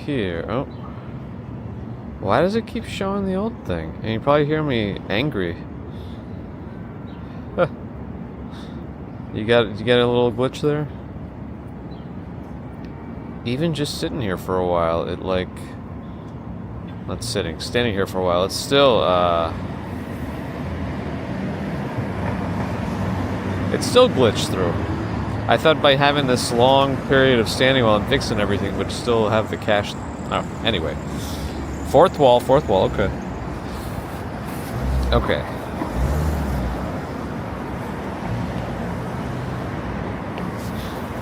here? Oh. Why does it keep showing the old thing? And you probably hear me angry. Huh. You get a little glitch there? Even just sitting here for a while, it like... Not sitting, standing here for a while, it's still, it's still glitched through. I thought by having this long period of standing while I'm fixing everything would still have the cache. Oh, anyway. Fourth wall, okay. Okay.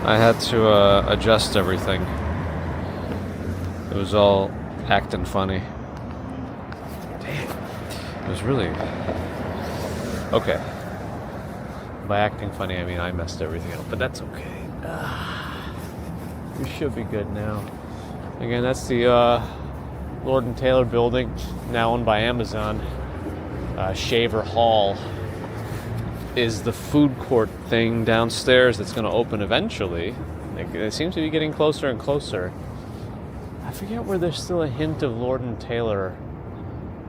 I had to adjust everything. It was all acting funny. Damn. It was really... Okay. By acting funny, I mean I messed everything up, but that's okay. We should be good now. Again, that's the Lord and Taylor building, now owned by Amazon. Shaver Hall is the food court thing downstairs that's going to open eventually. It seems to be getting closer and closer. I forget where there's still a hint of Lord and Taylor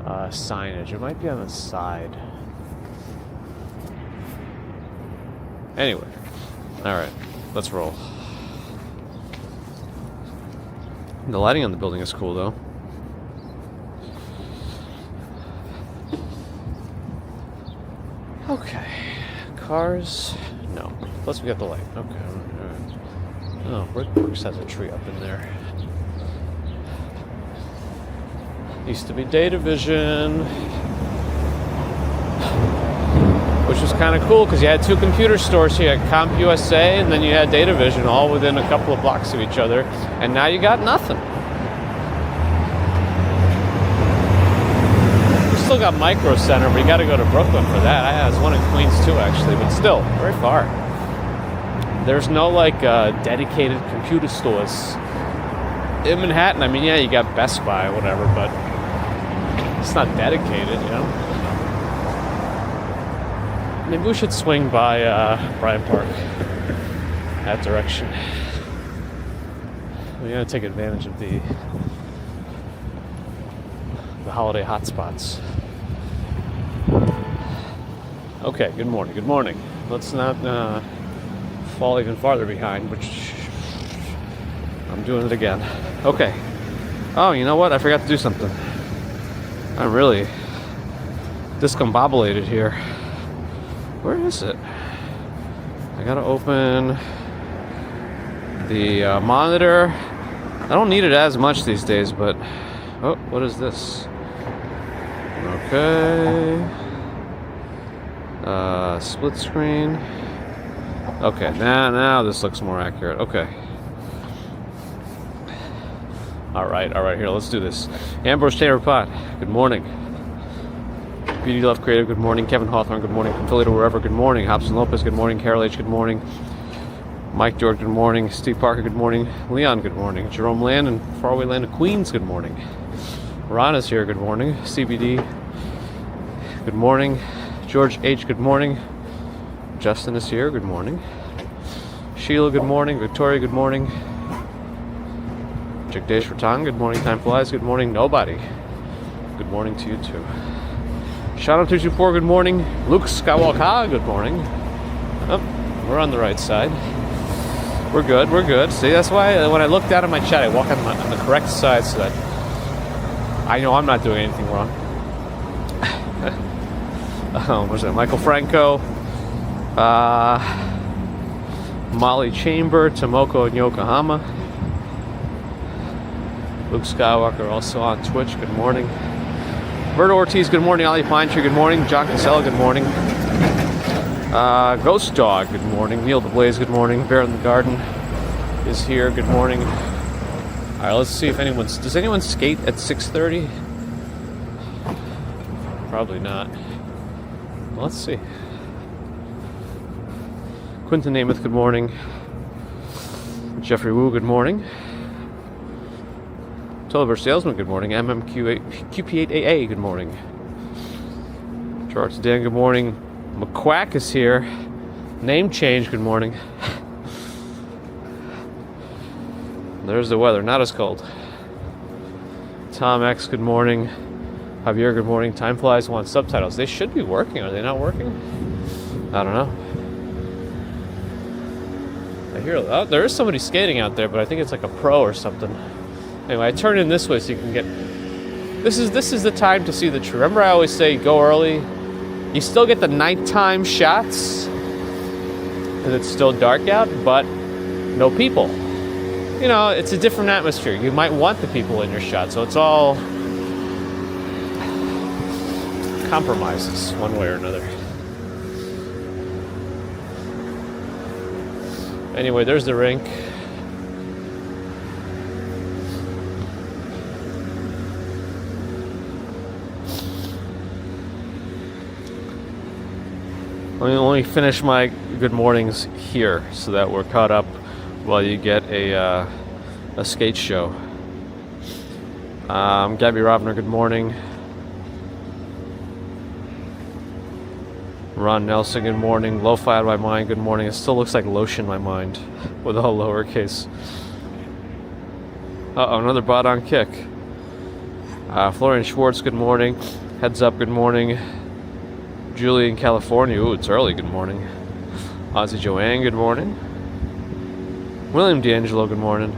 signage. It might be on the side. Anyway, alright, let's roll. The lighting on the building is cool, though. Okay, cars, no. Plus we got the light, okay. Alright. Oh, Brickworks has a tree up in there. Used to be Data Vision, which was kind of cool because you had two computer stores here, CompUSA, and then you had Data Vision, all within a couple of blocks of each other, and now you got nothing. You still got Micro Center, but you got to go to Brooklyn for that. There's one in Queens too, actually, but still, very far. There's no, like, dedicated computer stores in Manhattan. I mean, yeah, you got Best Buy or whatever, but it's not dedicated, you know? Maybe we should swing by Bryant Park, that direction. We're going to take advantage of the holiday hotspots. Okay, good morning. Let's not fall even farther behind, which I'm doing it again. Okay. Oh, you know what? I forgot to do something. I'm really discombobulated here. Where is it? I gotta open the monitor. I don't need it as much these days, but... Oh, what is this? Okay. Split screen. Okay, now this looks more accurate. Okay. Alright, here, let's do this. Ambrose Taylor Pot, good morning. Beauty Love Creative, good morning. Kevin Hawthorne, good morning. From Philly to wherever, good morning. Hobson Lopez, good morning. Carol H, good morning. Mike George, good morning. Steve Parker, good morning. Leon, good morning. Jerome Land and Faraway Land of Queens, good morning. Ron is here, good morning. CBD, good morning. George H, good morning. Justin is here, good morning. Sheila, good morning. Victoria, good morning. Jagdesh Rattan, good morning. Time flies, good morning. Nobody, good morning to you too. Shadow 224, good morning. Luke Skywalker, good morning. Oh, we're on the right side. We're good. See, that's why when I look down at my chat, I walk on the correct side so that I know I'm not doing anything wrong. What's that? Michael Franco, Molly Chamber, Tomoko in Yokohama. Luke Skywalker also on Twitch, good morning. Berto Ortiz, good morning. Ali Pine Tree, good morning. John Casella, good morning. Ghost Dog, good morning. Neil the Blaze, good morning. Bear in the Garden is here, good morning. Alright, let's see if does anyone skate at 6:30? Probably not. Let's see. Quinton Namath, good morning. Jeffrey Wu, good morning. Tolliver Salesman, good morning. QP8AA, good morning. Charles Dan, good morning. McQuack is here. Name change, good morning. There's the weather, not as cold. Tom X, good morning. Javier, good morning. Time flies, want subtitles. They should be working. Are they not working? I don't know. I hear, oh, there is somebody skating out there, but I think it's like a pro or something. Anyway, I turn in this way so you can get... This is the time to see the tree. Remember I always say go early? You still get the nighttime shots because it's still dark out, but no people. You know, it's a different atmosphere. You might want the people in your shot, so it's all compromises one way or another. Anyway, there's the rink. Let me finish my good mornings here so that we're caught up while you get a skate show. Gabby Rovner, good morning. Ron Nelson, good morning. Lo-fi out of my mind, good morning. It still looks like lotion in my mind with all lowercase. Uh-oh, another bot on kick. Florian Schwartz, good morning. Heads up, good morning. Julie in California, ooh, it's early, good morning. Ozzy Joanne, good morning. William D'Angelo, good morning.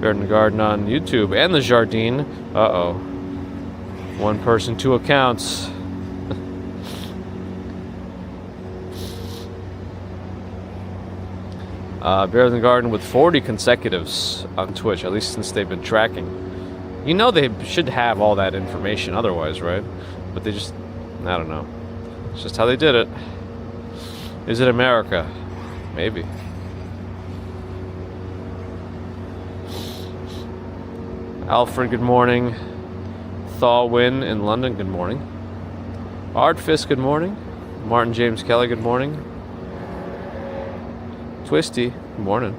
Garden Garden on YouTube and the Jardine. Uh-oh. One person, two accounts. Bear in the Garden with 40 consecutives on Twitch, at least since they've been tracking. You know they should have all that information otherwise, right? But they just, I don't know. It's just how they did it. Is it America? Maybe. Alfred, good morning. Thawwin in London, good morning. Artfist, good morning. Martin James Kelly, good morning. Twisty, good morning.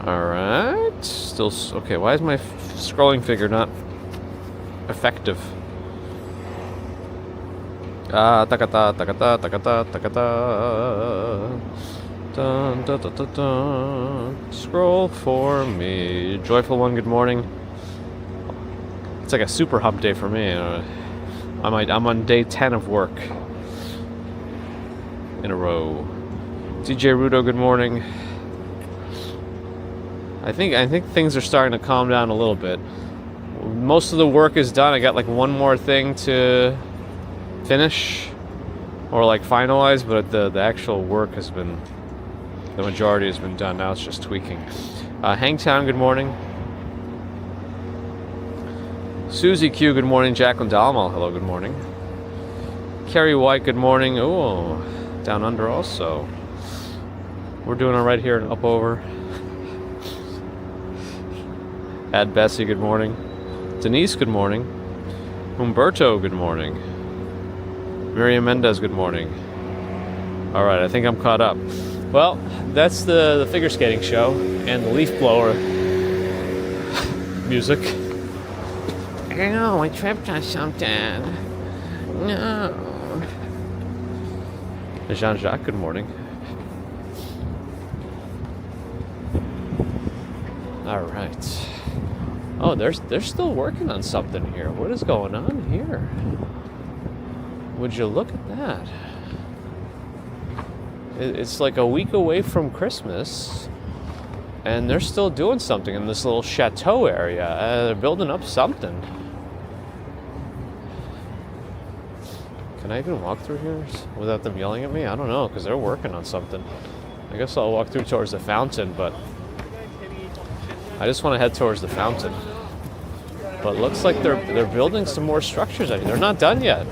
Alright. Still, okay, why is my scrolling figure not effective? Takata, takata, takata, takata. Dun, dun, dun, dun, dun. Scroll for me. Joyful one, good morning. It's like a super hump day for me. I'm on day 10 of work in a row. DJ Rudo, good morning. I think things are starting to calm down a little bit. Most of the work is done. I got like one more thing to finish or like finalize, but the actual work has been, the majority has been done. Now it's just tweaking. Hangtown, good morning. Susie Q, good morning. Jacqueline Dalmal, hello, good morning. Carrie White, good morning. Oh, down under also. We're doing all right here in Up Over. Ad Bessie, good morning. Denise, good morning. Humberto, good morning. Miriam Mendez, good morning. All right, I think I'm caught up. Well, that's the figure skating show and the leaf blower music. Oh, I tripped on something. No. Jean-Jacques, good morning. All right. Oh, they're still working on something here. What is going on here? Would you look at that? It's like a week away from Christmas, and they're still doing something in this little chateau area. They're building up something. Can I even walk through here without them yelling at me? I don't know, because they're working on something. I guess I'll walk through towards the fountain, but I just want to head towards the fountain. But it looks like they're building some more structures out here. They're not done yet.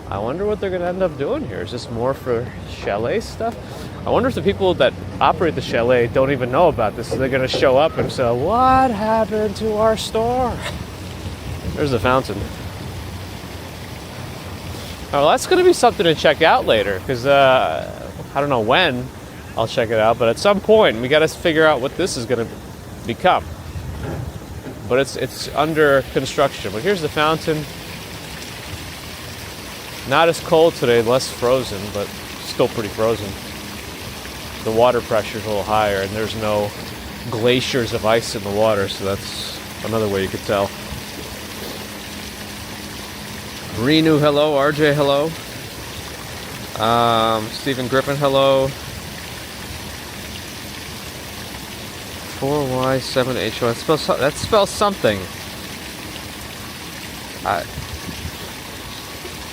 I wonder what they're going to end up doing here. Is this more for chalet stuff? I wonder if the people that operate the chalet don't even know about this. So they're going to show up and say, what happened to our store? There's the fountain. Oh, well, that's going to be something to check out later, because I don't know when I'll check it out, but at some point we got to figure out what this is going to become. But it's under construction. But here's the fountain. Not as cold today, less frozen, but still pretty frozen. the water pressure is a little higher, and there's no glaciers of ice in the water, so that's another way you could tell. Renu, hello. RJ, hello. Stephen Griffin, hello. 4Y7HO. That spells something.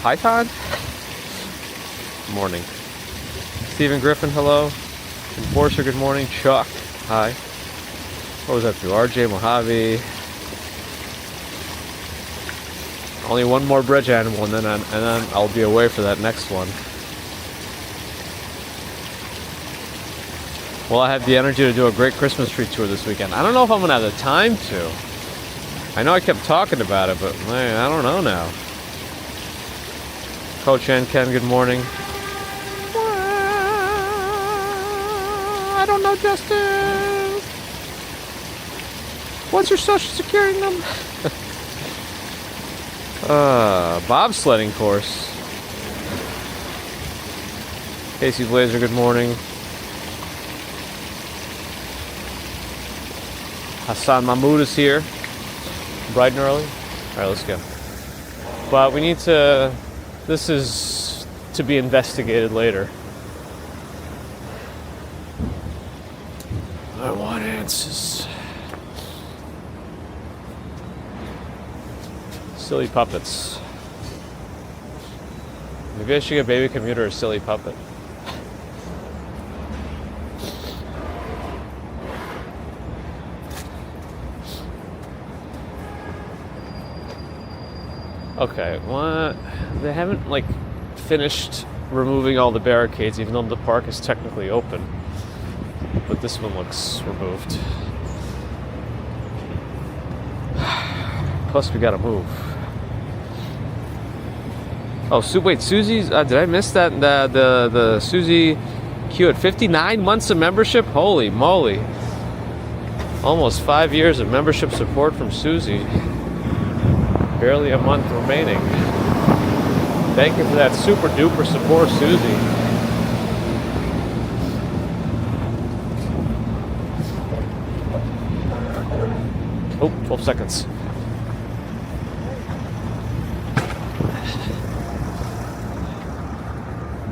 Python? Morning. Stephen Griffin, hello. Enforcer, good morning. Chuck, hi. What was that through? RJ Mojave. Only one more bridge animal, and then I'll be away for that next one. Well, I have the energy to do a great Christmas tree tour this weekend. I don't know if I'm gonna have the time to. I know I kept talking about it, but man, I don't know now. Coach and Ken, good morning. I don't know, Justin. What's your social security number? Bobsledding course. Casey Blazer, good morning. Hassan Mahmoud is here. Bright and early. Alright, let's go. But we need to... This is to be investigated later. I want answers. Silly puppets. Maybe I should get Baby Commuter a silly puppet. Okay, what? They haven't like finished removing all the barricades, even though the park is technically open. But this one looks removed. Plus, we gotta move. Oh, wait, Susie's. Did I miss that? The Susie Q at 59 months of membership. Holy moly! Almost 5 years of membership support from Susie. Barely a month remaining. Thank you for that super duper support, Susie. Oh, 12 seconds.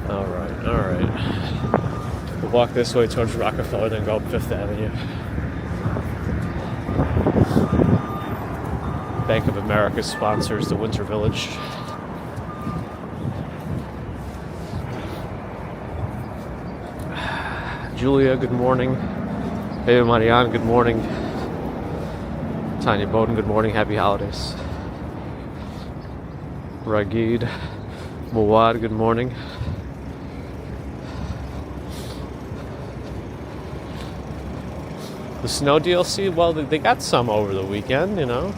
Alright. We'll walk this way towards Rockefeller, then go up 5th Avenue. Bank of America sponsors the Winter Village. Julia, good morning. Baby Marianne, good morning. Tanya Bowden, good morning. Happy holidays. Ragid Mawad, good morning. The snow DLC, well, they got some over the weekend, you know.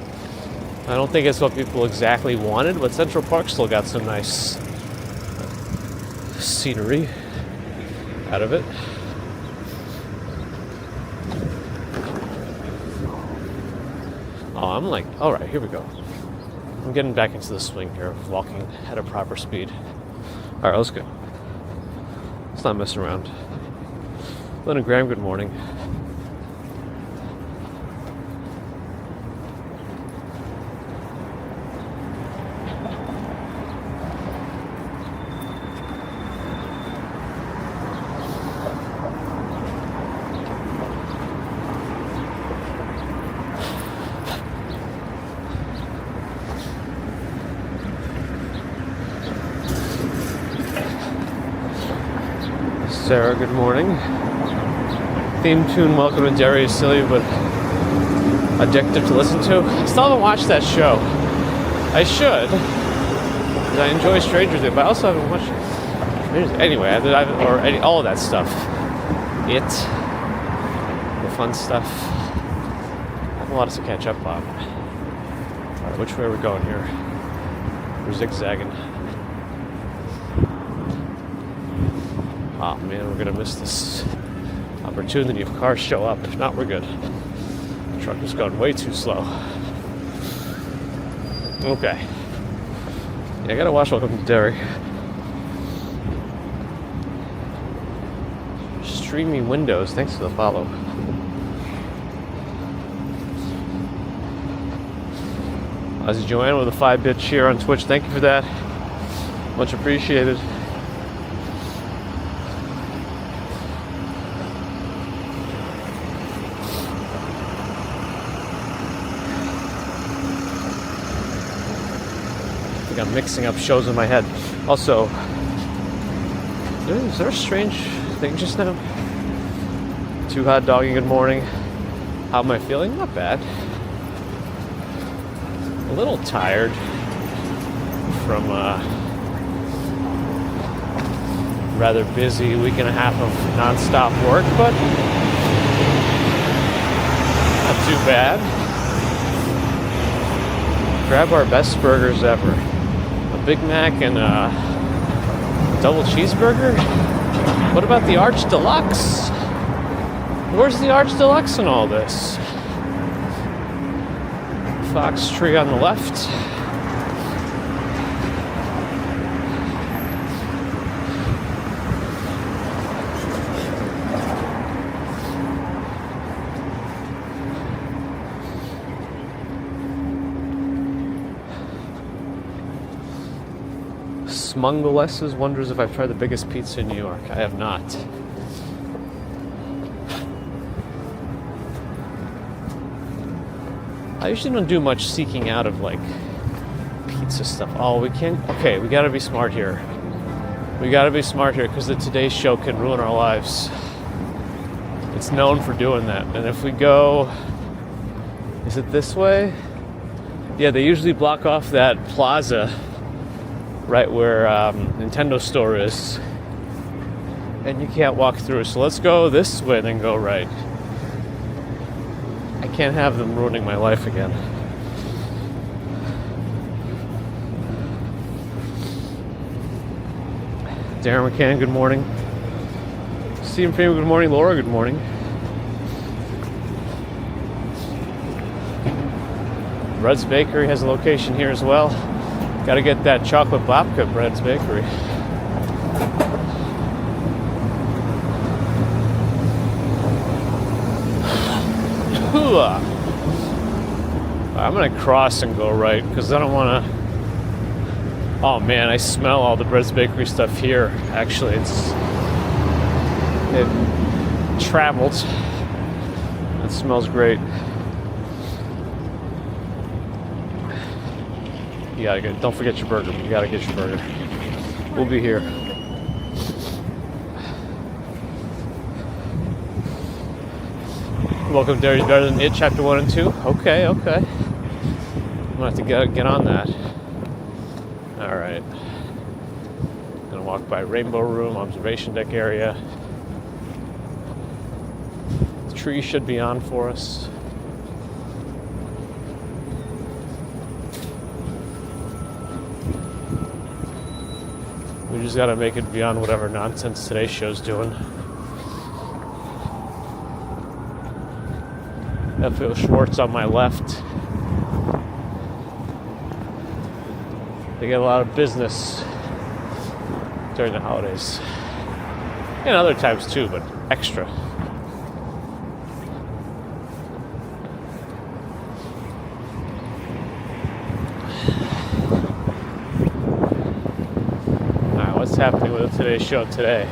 I don't think it's what people exactly wanted, but Central Park still got some nice scenery out of it. Oh, I'm like, all right, here we go. I'm getting back into the swing here of walking at a proper speed. All right, let's go. Let's not mess around. Lynn and Graham, good morning. Sarah, good morning. Theme tune, Welcome to Derry, is silly but addictive to listen to. I still haven't watched that show. I should, because I enjoy Stranger Things, but I also haven't watched Stranger Things. Anyway, all of that stuff. The fun stuff. I have a lot to catch up on. Alright, which way are we going here? We're zigzagging. Oh man, we're gonna miss this opportunity if cars show up. If not, we're good. The truck is going way too slow. Okay. Yeah, I gotta watch Welcome to Derry. Streamy Windows, thanks for the follow. Ozzy Joanne with a 5-bit share on Twitch, thank you for that. Much appreciated. I think I'm mixing up shows in my head. Also, is there a strange thing just now? Too hot dogging, good morning. How am I feeling? Not bad. A little tired from a rather busy week and a half of non-stop work, but not too bad. Grab our best burgers ever. A Big Mac and a double cheeseburger? What about the Arch Deluxe? Where's the Arch Deluxe in all this? Fox tree on the left. Smungleses wonders if I've tried the biggest pizza in New York. I have not. I usually don't do much seeking out of like pizza stuff. Oh, we can't. Okay, we gotta be smart here. We gotta be smart here because the Today Show can ruin our lives. It's known for doing that. And if we go, is it this way? Yeah, they usually block off that plaza right where Nintendo store is, and you can't walk through. So let's go this way, then go right. I can't have them ruining my life again. Darren McCann, good morning. Stephen Freeman, good morning. Laura, good morning. Bread's Bakery has a location here as well. Got to get that chocolate babka at Bread's Bakery. I'm gonna cross and go right because I don't want to. Oh man, I smell all the Bread's Bakery stuff here. Actually, it traveled. It smells great. You gotta get. Don't forget your burger. You gotta get your burger. We'll be here. Welcome, Dairy's Better Than It, Chapter 1 and 2. Okay. I'm gonna have to get on that. All right. Gonna walk by Rainbow Room, observation deck area. The tree should be on for us. We just gotta make it beyond whatever nonsense today's show's doing. F.O. Schwartz on my left. They get a lot of business during the holidays. And other times too, but extra. Alright, what's happening with today's show today?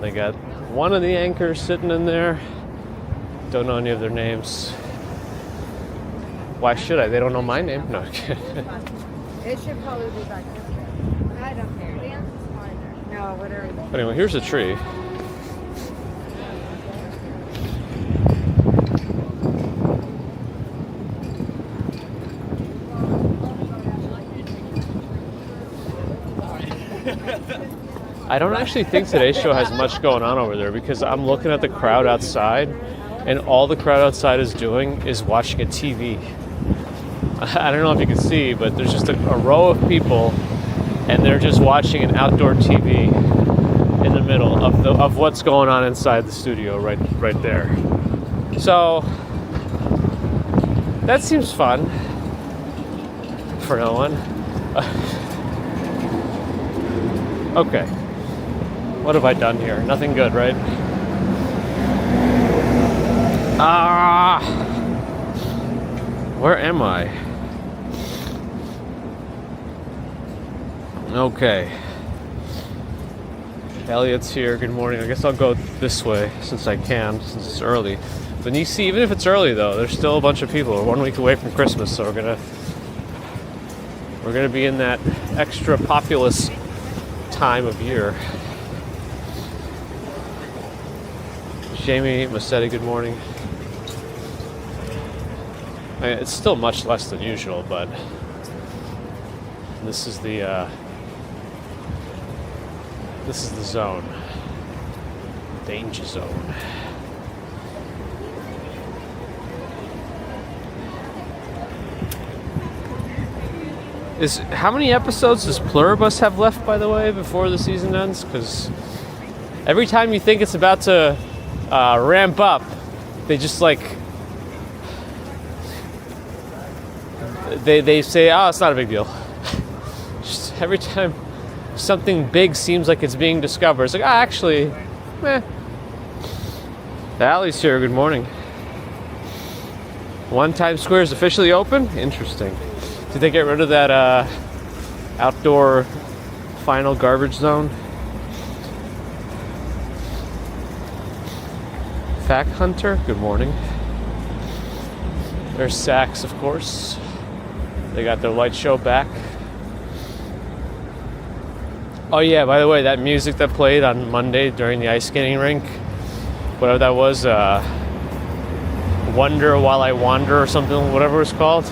They got one of the anchors sitting in there. Don't know any of their names. Why should I? They don't know my name. No. It should probably be back this way. I don't care. No, whatever. But anyway, here's a tree. I don't actually think today's show has much going on over there because I'm looking at the crowd outside and all the crowd outside is doing is watching a TV. I don't know if you can see, but there's just a row of people and they're just watching an outdoor TV in the middle of what's going on inside the studio right there. So that seems fun. for no one. Okay. What have I done here? Nothing good, right? Ah! Where am I? Okay. Elliot's here. Good morning. I guess I'll go this way since I can, since it's early. But you see, even if it's early though, there's still a bunch of people. We're 1 week away from Christmas, so we're gonna be in that extra populous time of year. Jamie Massetti, good morning. I mean, it's still much less than usual, but this is the zone. Danger zone. How many episodes does Pluribus have left, by the way, before the season ends? Because every time you think it's about to ramp up, they just like they say, "Oh, it's not a big deal." Just every time something big seems like it's being discovered, it's like, "Ah, actually, meh." Allie's here. Good morning. One Times Square is officially open. Interesting. Did they get rid of that outdoor final garbage zone? Fact Hunter, good morning. There's Saks, of course. They got their light show back. Oh yeah, by the way, that music that played on Monday during the ice skating rink, whatever that was, Wonder While I Wander or something, whatever it's called.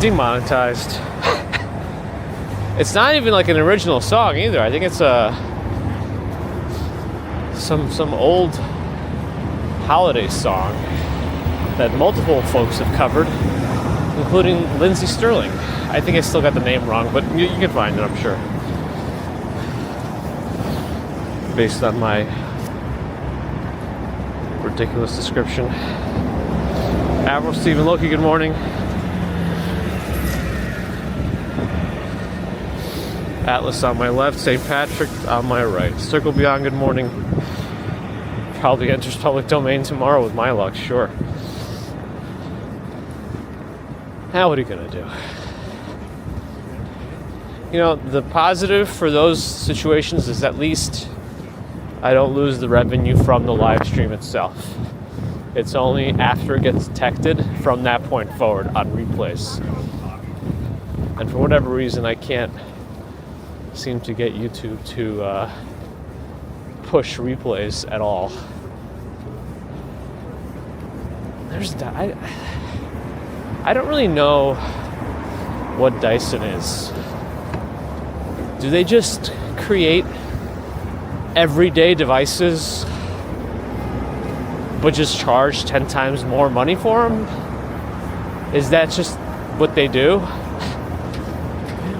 Demonetized. It's not even like an original song either. I think it's some old holiday song that multiple folks have covered, including Lindsey Sterling. I think I still got the name wrong, but you can find it, I'm sure, based on my ridiculous description. Admiral Stephen Loki, good morning. Atlas on my left, St. Patrick on my right. Circle Beyond, good morning. Probably enters public domain tomorrow with my luck, sure. Now what are you gonna do? You know, the positive for those situations is at least I don't lose the revenue from the live stream itself. It's only after it gets detected from that point forward on replays. And for whatever reason, I can't seem to get YouTube to push replays at all. I don't really know what Dyson is. Do they just create everyday devices but just charge 10 times more money for them? Is that just what they do?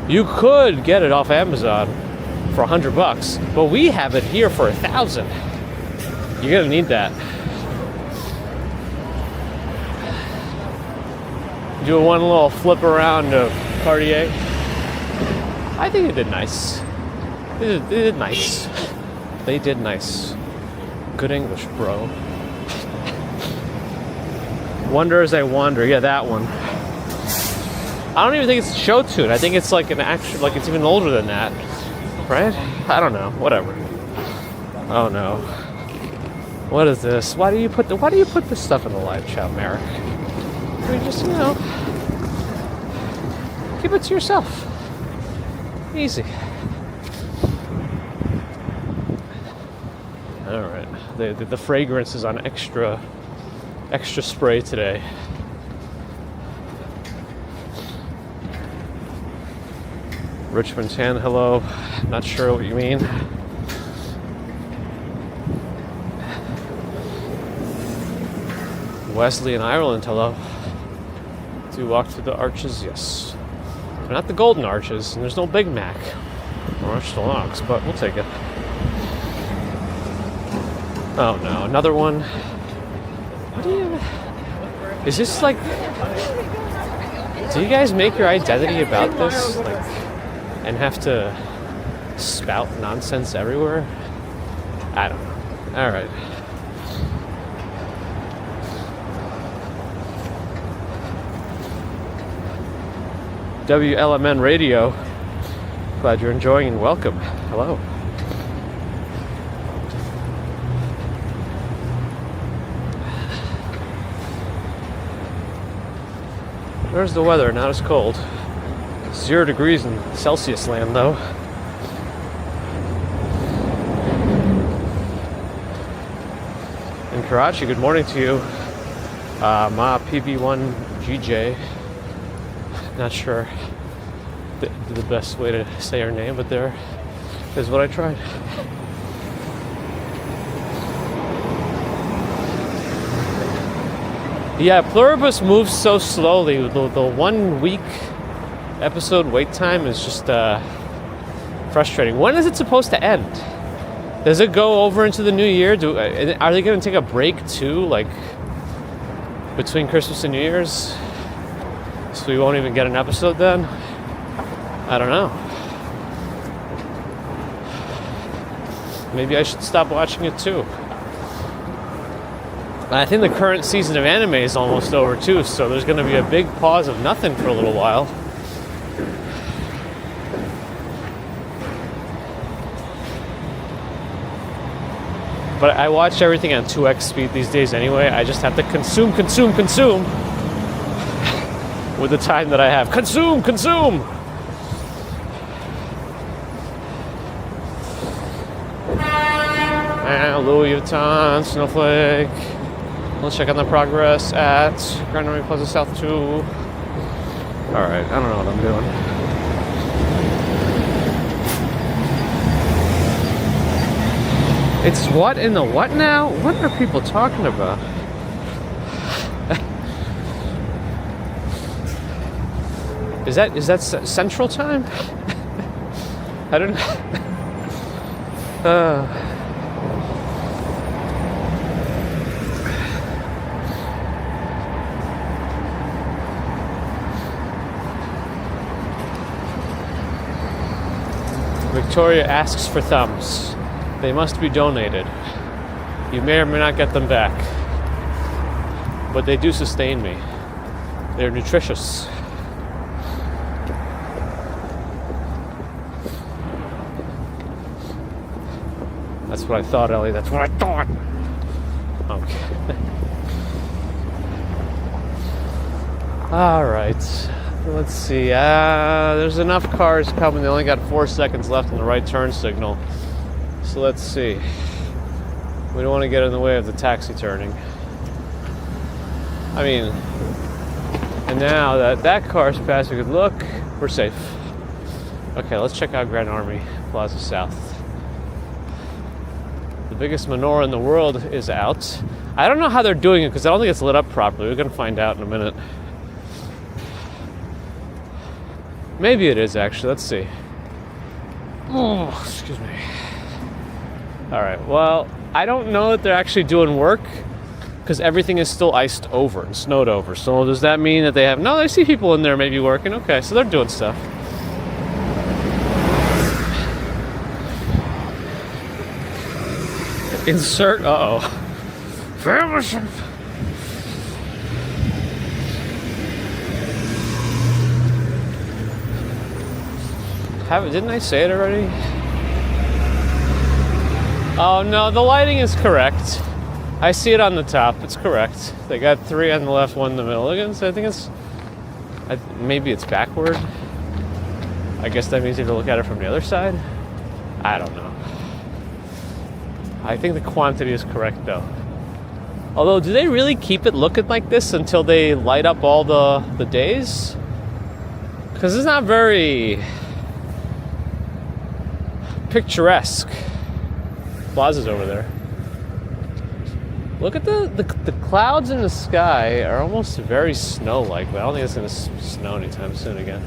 You could get it off Amazon for $100, but we have it here for $1,000. You're gonna need that. Do one little flip around of Cartier. I think it did nice. They did nice. They did nice. Good English, bro. Wonder As I Wander. Yeah, that one. I don't even think it's a show tune. I think it's like an actual, like it's even older than that, right? I don't know. Whatever. Oh no. What is this? Why do you put this stuff in the live chat, Merrick? I mean, just, keep it to yourself. Easy. All right. The fragrance is on extra spray today. Richmond Tan, hello. Not sure what you mean. Wesley in Ireland, hello. Do you walk through the arches? Yes. They're not the golden arches, and there's no Big Mac or Arch the Logs, but we'll take it. Oh no, another one. What do you... Is this like... Do you guys make your identity about this, like, and have to spout nonsense everywhere? I don't know. All right. WLMN Radio. Glad you're enjoying and welcome. Hello. There's the weather, not as cold. 0 degrees in Celsius land, though. In Karachi, good morning to you. Ma PB1GJ. Not sure the best way to say her name, but there is what I tried. Yeah, Pluribus moves so slowly. The 1 week episode wait time is just frustrating. When is it supposed to end? Does it go over into the new year? Are they going to take a break too, like between Christmas and New Year's? So we won't even get an episode then? I don't know. Maybe I should stop watching it too. I think the current season of anime is almost over too, so there's going to be a big pause of nothing for a little while. But I watch everything on 2x speed these days anyway. I just have to consume with the time that I have. Consume! Louis Vuitton, Snowflake. Let's check on the progress at Grand Army Plaza South 2. Alright, I don't know what I'm doing. It's what in the what now? What are people talking about? Is that Central Time? I don't know. Victoria asks for thumbs. They must be donated. You may or may not get them back. But they do sustain me. They're nutritious. That's what I thought, Ellie. That's what I thought. Okay. All right. Let's see. There's enough cars coming. They only got 4 seconds left on the right turn signal. So let's see. We don't want to get in the way of the taxi turning. I mean, and now that that car's passed, we could look. We're safe. Okay, let's check out Grand Army Plaza South. The biggest menorah in the world is out. I don't know how they're doing it because I don't think it's lit up properly. We're going to find out in a minute. Maybe it is actually. Let's see. Oh, excuse me. All right. Well, I don't know that they're actually doing work because everything is still iced over and snowed over. So does that mean that they have... No, I see people in there maybe working. Okay, so they're doing stuff. Insert... Uh-oh. Didn't I say it already? Oh no, the lighting is correct. I see it on the top. It's correct. They got 3 on the left, 1 in the middle. Again, so I think it's... maybe it's backward. I guess that means you have to look at it from the other side. I don't know. I think the quantity is correct though. Although, do they really keep it looking like this until they light up all the days? Because it's not very picturesque. Plaza's over there. Look at the clouds in the sky are almost very snow-like, but I don't think it's going to snow anytime soon again.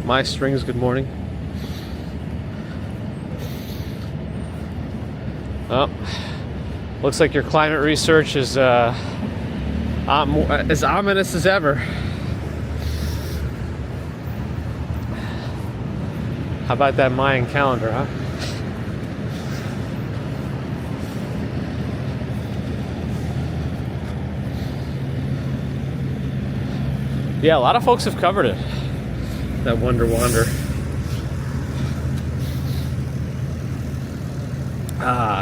My strings, good morning. Oh, Looks like your climate research is as ominous as ever. How about that Mayan calendar, huh? Yeah, a lot of folks have covered it. That Wonder Wander.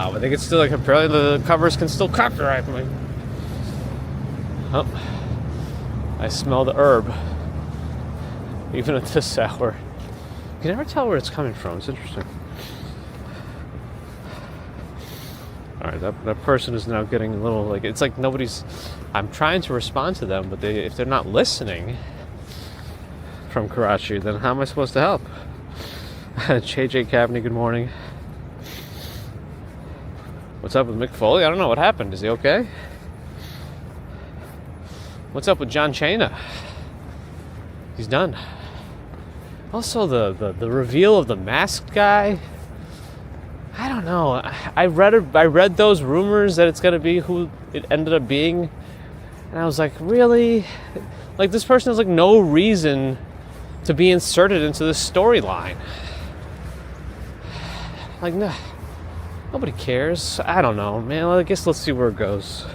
I think it's still like apparently the covers can still copyright me. Oh, I smell the herb. Even at this hour. You can never tell where it's coming from. It's interesting. Alright, that person is now getting a little like, it's like nobody's, I'm trying to respond to them, but if they're not listening from Karachi, then how am I supposed to help? JJ Cavaney, good morning. What's up with Mick Foley? I don't know what happened. Is he okay? What's up with John Chena? He's done. Also, the reveal of the masked guy. I don't know. I read those rumors that it's gonna be who it ended up being, and I was like, really? Like, this person has like no reason to be inserted into this storyline. Like, no. Nobody cares. I don't know, man. I guess let's see where it goes.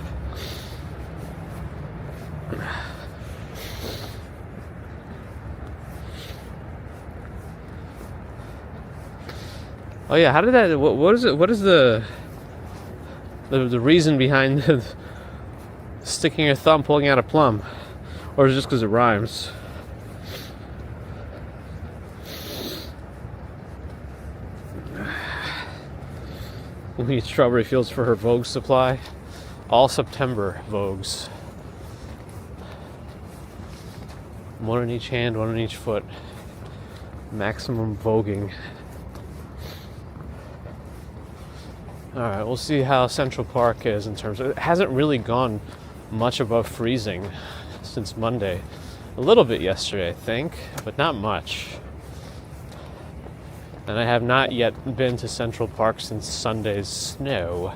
Oh yeah, how did that? What is it? What is the reason behind sticking your thumb, pulling out a plum, or is it just because it rhymes? We need strawberry fields for her Vogue supply. All September Vogues. One in each hand, one in each foot. Maximum voguing. Alright, we'll see how Central Park is in terms of... It hasn't really gone much above freezing since Monday. A little bit yesterday, I think, but not much. And I have not yet been to Central Park since Sunday's snow.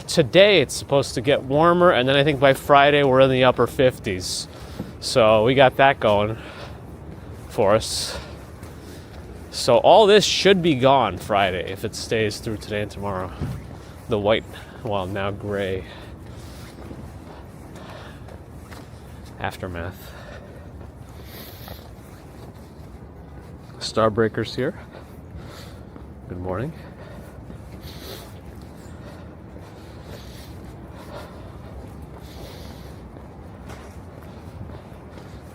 Today it's supposed to get warmer, and then I think by Friday we're in the upper 50s. So we got that going for us. So all this should be gone Friday if it stays through today and tomorrow. The white, well, now gray aftermath. Starbreakers here. Good morning.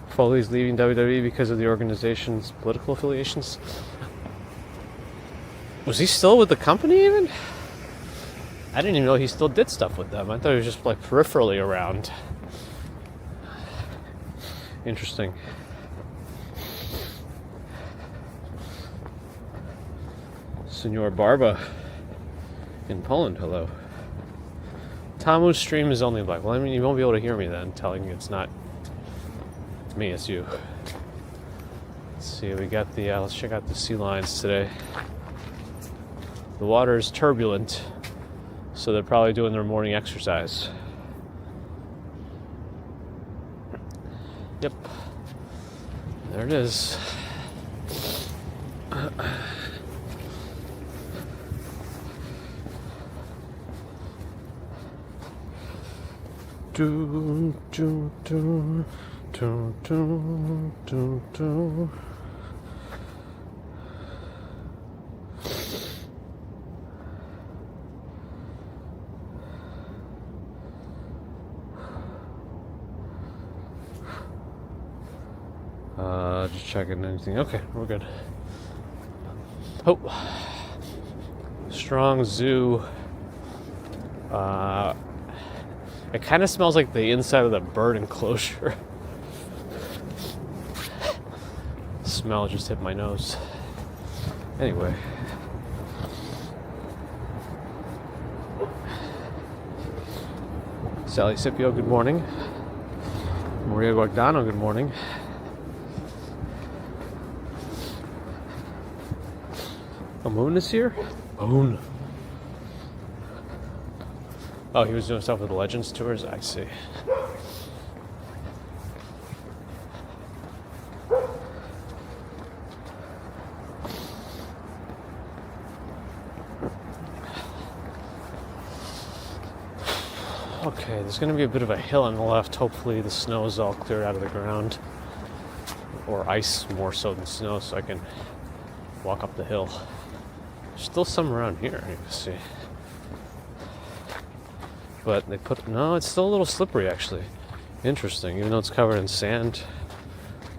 Foley's leaving WWE because of the organization's political affiliations. Was he still with the company even? I didn't even know he still did stuff with them. I thought he was just like peripherally around. Interesting. Senor Barba in Poland, hello. Tamu's stream is only black. Well, I mean, you won't be able to hear me then, telling you it's not me, it's you. Let's see, we got the, let's check out the sea lions today. The water is turbulent, so they're probably doing their morning exercise. Yep. There it is. Do, do, do, do, do, do, do. Just checking anything. Okay, we're good. Oh, strong zoo. It kind of smells like the inside of the bird enclosure. Smell just hit my nose. Anyway. Sally Scipio, good morning. Maria Guardano, good morning. The moon is here? Moon. Oh, he was doing stuff with the Legends tours? I see. Okay, there's going to be a bit of a hill on the left. Hopefully the snow is all cleared out of the ground. Or ice more so than snow, so I can walk up the hill. There's still some around here, you can see. But they no, it's still a little slippery actually. Interesting, even though it's covered in sand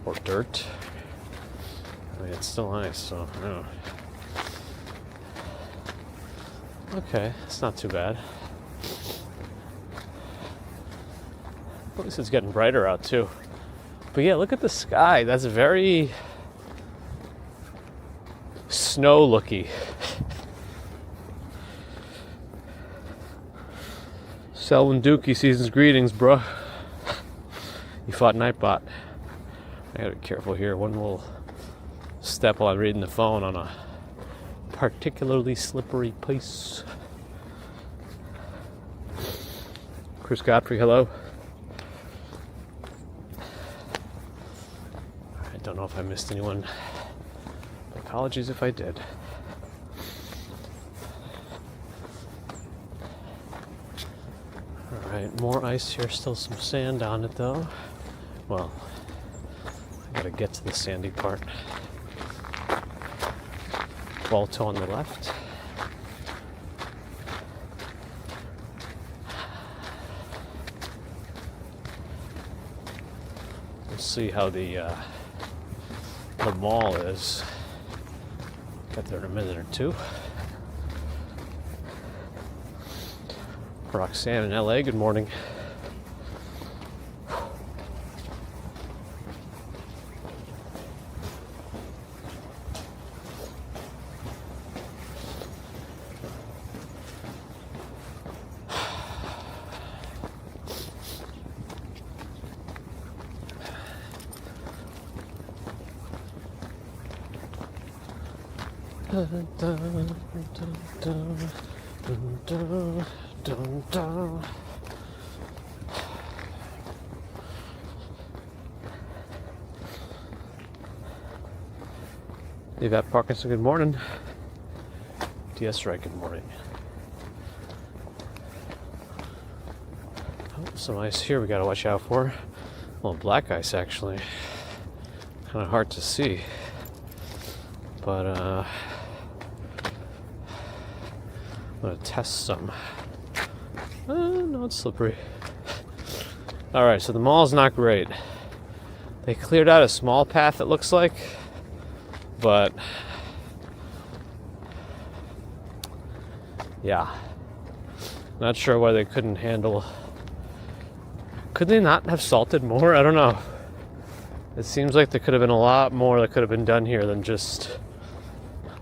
or dirt. I mean, it's still ice, so I don't know. Okay, it's not too bad. At least it's getting brighter out too. But yeah, look at the sky. That's very snow-looky. Selwyn Dookie, season's greetings, bruh. You fought Nightbot. I gotta be careful here. One little step while I'm reading the phone on a particularly slippery place. Chris Godfrey, hello. I don't know if I missed anyone. Apologies if I did. Alright, more ice here. Still some sand on it though. Well, I gotta get to the sandy part. Balto on the left. We'll see how the mall is. Get there in a minute or two. Roxanne in LA, good morning. Yvette Parkinson, good morning. DS Wright, good morning. Oh, some ice here we gotta watch out for. Well, black ice actually. Kind of hard to see. But I'm gonna test some. No, it's slippery. Alright, so the mall's not great. They cleared out a small path, it looks like. But yeah, not sure why they couldn't handle. Could they not have salted more? I don't know. It seems like there could have been a lot more that could have been done here than just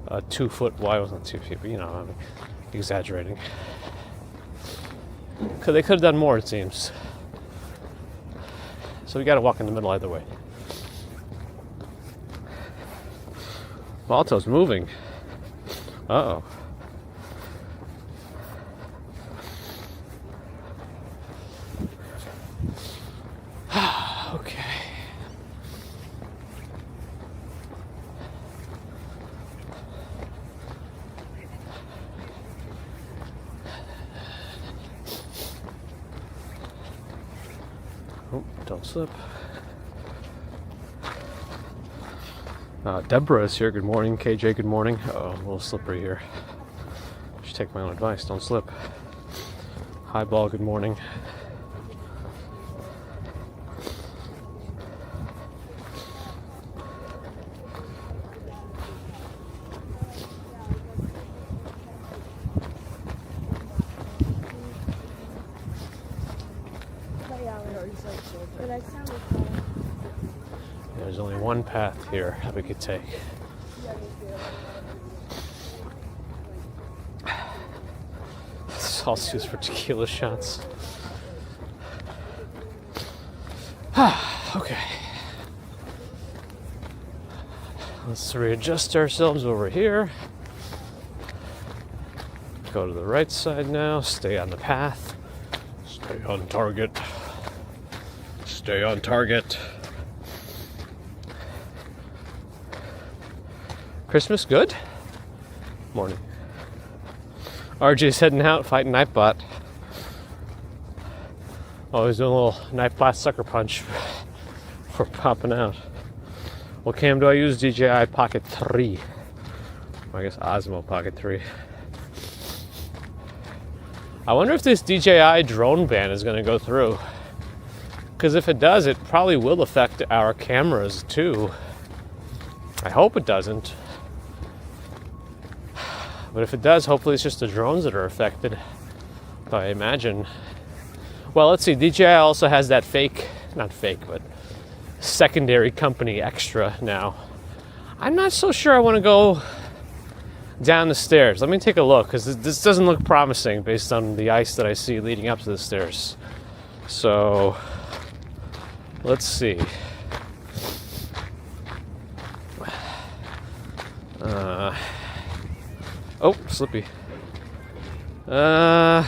a 2 foot wide. Wasn't 2 feet, but you know, I'm exaggerating. They could have done more, it seems. So we got to walk in the middle either way. Balto's moving. Uh-oh. Okay. Oh, don't slip. Deborah is here. Good morning. KJ, good morning. Oh, a little slippery here. Should take my own advice. Don't slip. Highball, good morning. There's only one path here that we could take. Celsius for tequila shots. Okay. Let's readjust ourselves over here. Go to the right side now. Stay on the path. on target. Stay on target. Christmas good? Morning. RJ's heading out, fighting Nightbot. Oh, he's doing a little Nightbot sucker punch for popping out. What cam do I use? DJI Pocket 3. I guess Osmo Pocket 3. I wonder if this DJI drone ban is going to go through. Because if it does, it probably will affect our cameras too. I hope it doesn't. But if it does, hopefully it's just the drones that are affected. I imagine. Well, let's see. DJI also has that not fake, but secondary company extra now. I'm not so sure I want to go down the stairs. Let me take a look, because this doesn't look promising based on the ice that I see leading up to the stairs. So, let's see. Oh, slippy. That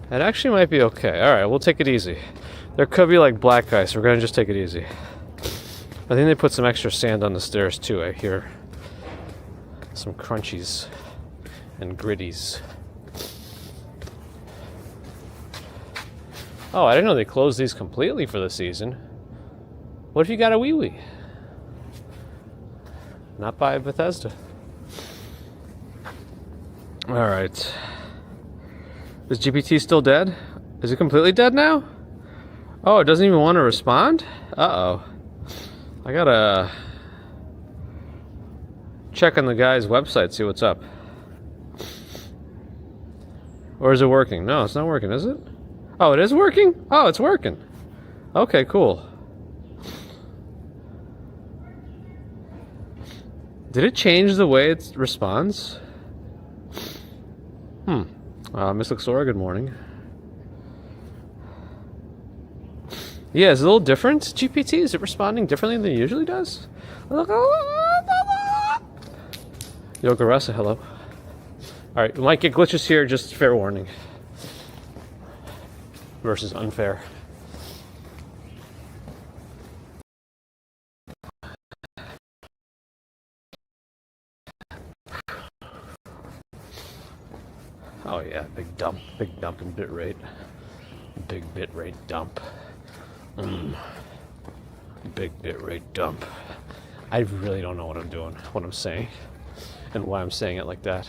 actually might be okay. Alright, we'll take it easy. There could be like black ice. We're going to just take it easy. I think they put some extra sand on the stairs too, I hear. Some crunchies and gritties. Oh, I didn't know they closed these completely for the season. What if you got a wee-wee? Not by Bethesda. Alright. Is GPT still dead? Is it completely dead now? Oh, it doesn't even want to respond? Uh-oh. I gotta check on the guy's website, see what's up. Or is it working? No, it's not working, is it? Oh, it is working? Oh, it's working. Okay, cool. Did it change the way it responds? Miss Luxora, good morning. Yeah, is it a little different? GPT, is it responding differently than it usually does? Yogarasa, hello. Alright, we might get glitches here, just fair warning. Versus unfair. Oh yeah, big dump in bit rate. Big bit rate dump. Big bit rate dump. I really don't know what I'm doing, what I'm saying, and why I'm saying it like that.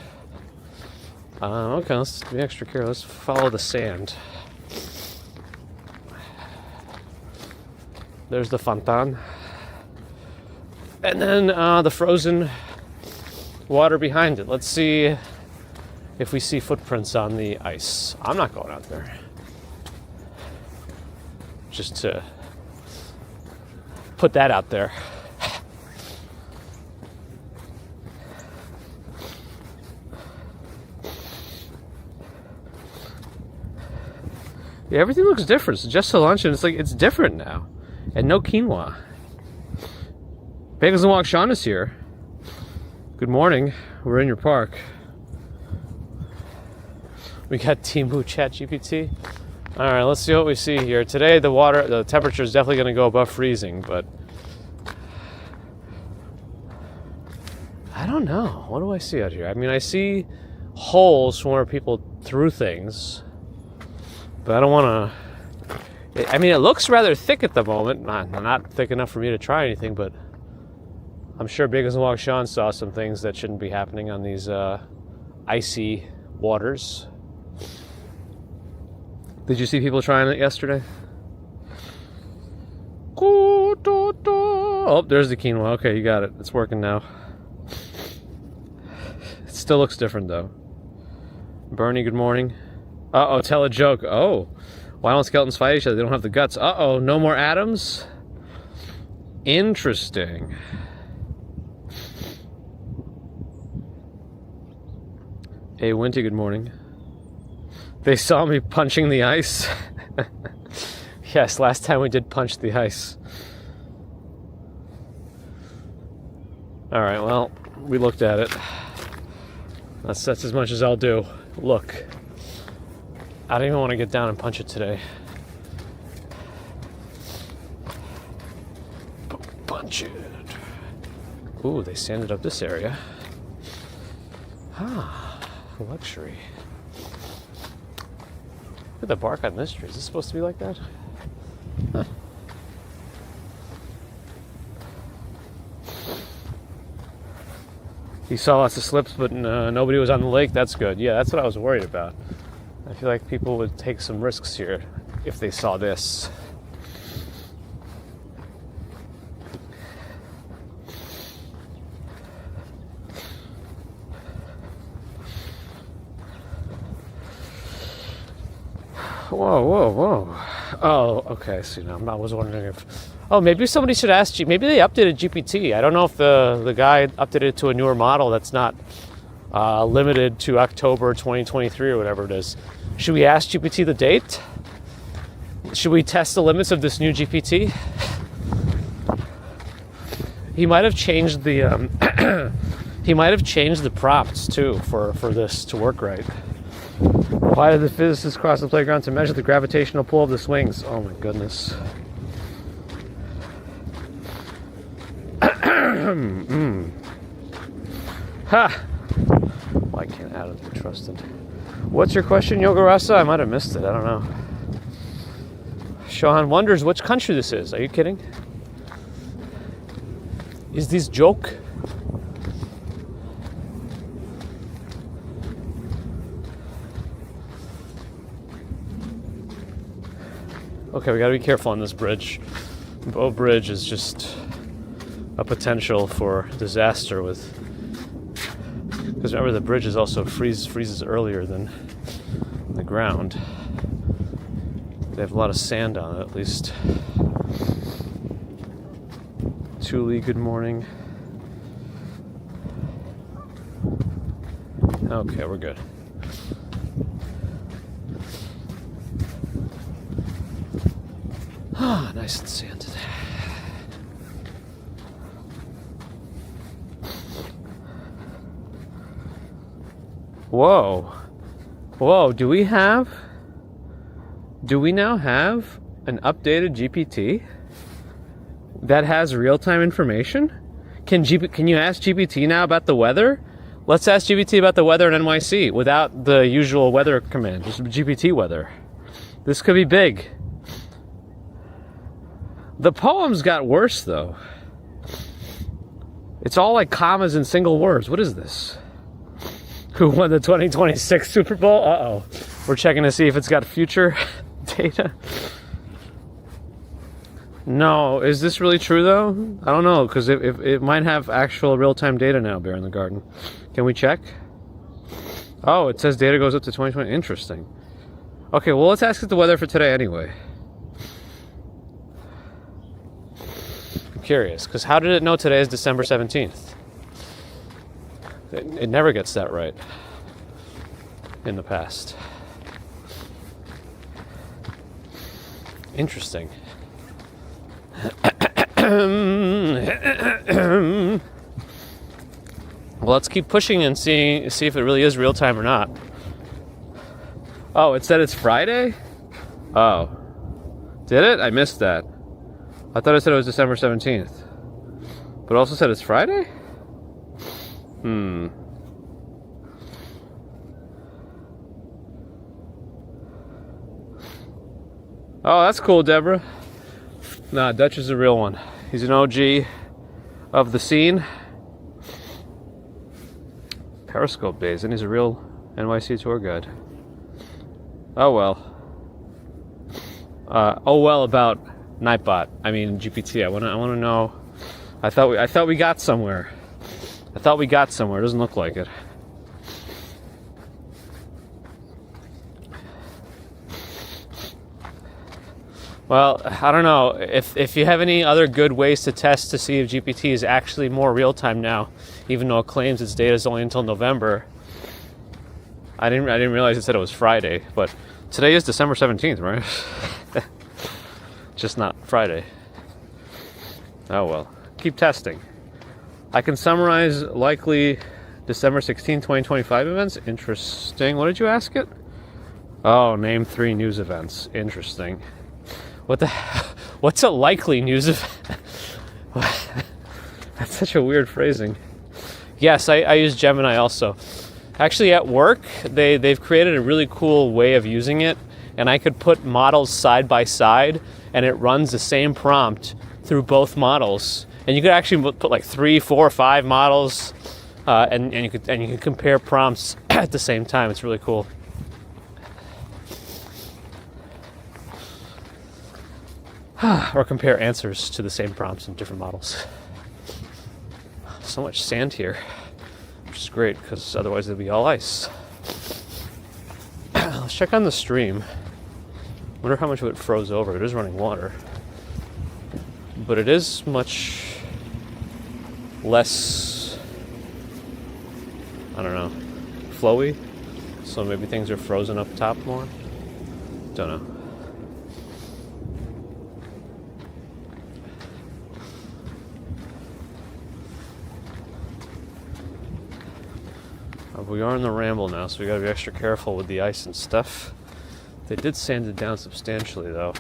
Okay, let's be extra careful. Let's follow the sand. There's the fontaine. And then the frozen water behind it. Let's see if we see footprints on the ice. I'm not going out there. Just to put that out there. Yeah, everything looks different. So just to lunch, and it's different now. And no quinoa. Bagels and Walk Sean is here. Good morning. We're in your park. We got Timu Chat GPT. All right, let's see what we see here. Today, the temperature is definitely going to go above freezing, but I don't know. What do I see out here? I mean, I see holes from where people threw things, but I don't want to. I mean, it looks rather thick at the moment. Not thick enough for me to try anything, but I'm sure Bagels and Walk Sean saw some things that shouldn't be happening on these icy waters. Did you see people trying it yesterday? Oh, there's the quinoa. Okay, you got it. It's working now. It still looks different, though. Bernie, good morning. Uh-oh, tell a joke. Oh, why don't skeletons fight each other? They don't have the guts. Uh-oh, no more atoms? Interesting. Hey, Winty, good morning. They saw me punching the ice. Yes, last time we did punch the ice. Alright, well, we looked at it. That's as much as I'll do. Look. I don't even want to get down and punch it today. Punch it. Ooh, they sanded up this area. Ah, luxury. Look at the bark on this tree. Is this supposed to be like that? Huh. You saw lots of slips, but nobody was on the lake. That's good. Yeah, that's what I was worried about. I feel like people would take some risks here if they saw this. Whoa, whoa, whoa. Oh, okay. So, I was wondering if... Oh, maybe somebody should ask... Maybe they updated GPT. I don't know if the guy updated it to a newer model that's not limited to October 2023 or whatever it is. Should we ask GPT the date? Should we test the limits of this new GPT? He might have changed the... he might have changed the prompts, too, for this to work right. Why did the physicists cross the playground to measure the gravitational pull of the swings? Oh my goodness. Ha! Well, I can't add it to be trusted. What's your question, Yogarasa? I might have missed it. I don't know. Sean wonders which country this is. Are you kidding? Is this joke? Okay, we gotta be careful on this bridge. Bow Bridge is just a potential for disaster with... Because remember, the bridge is also freezes earlier than the ground. They have a lot of sand on it, at least. Thule, good morning. Okay, we're good. Ah, nice and sanded. Whoa. Whoa, do we now have an updated GPT that has real-time information? Can you ask GPT now about the weather? Let's ask GPT about the weather in NYC without the usual weather command, just GPT weather. This could be big. The poems got worse, though. It's all like commas and single words. What is this? Who won the 2026 Super Bowl? Uh-oh. We're checking to see if it's got future data. No. Is this really true, though? I don't know, because it might have actual real-time data now, Bear in the Garden. Can we check? Oh, it says data goes up to 2020. Interesting. Okay, well, let's ask it the weather for today anyway. Curious, because how did it know today is December 17th? It never gets that right in the past. Interesting. Well, let's keep pushing and see if it really is real time or not. Oh, it said it's Friday? Oh. Did it? I missed that. I thought it said it was December 17th. But it also said it's Friday? Oh, that's cool, Deborah. Nah, Dutch is a real one. He's an OG of the scene. Periscope days, and he's a real NYC tour guide. Oh well. About Nightbot. I mean GPT. I want to know. I thought we got somewhere. It doesn't look like it. Well, I don't know if you have any other good ways to test to see if GPT is actually more real time now, even though it claims its data is only until November. I didn't realize it said it was Friday, but today is December 17th, right? Just not Friday. Oh well. Keep testing. I can summarize likely December 16, 2025 events. Interesting. What did you ask it? Oh, name 3 news events. Interesting. What's a likely news event? That's such a weird phrasing. Yes, I use Gemini also. Actually, at work, they've created a really cool way of using it, and I could put models side by side, and it runs the same prompt through both models. And you could actually put like 3, 4, 5 models, and you can compare prompts at the same time. It's really cool. Or compare answers to the same prompts in different models. So much sand here, which is great because otherwise it'll be all ice. Let's check on the stream. Wonder how much of it froze over. It is running water, but it is much less, I don't know, flowy. So maybe things are frozen up top more. Don't know. We are in the ramble now, so we gotta be extra careful with the ice and stuff. They did sand it down substantially, though.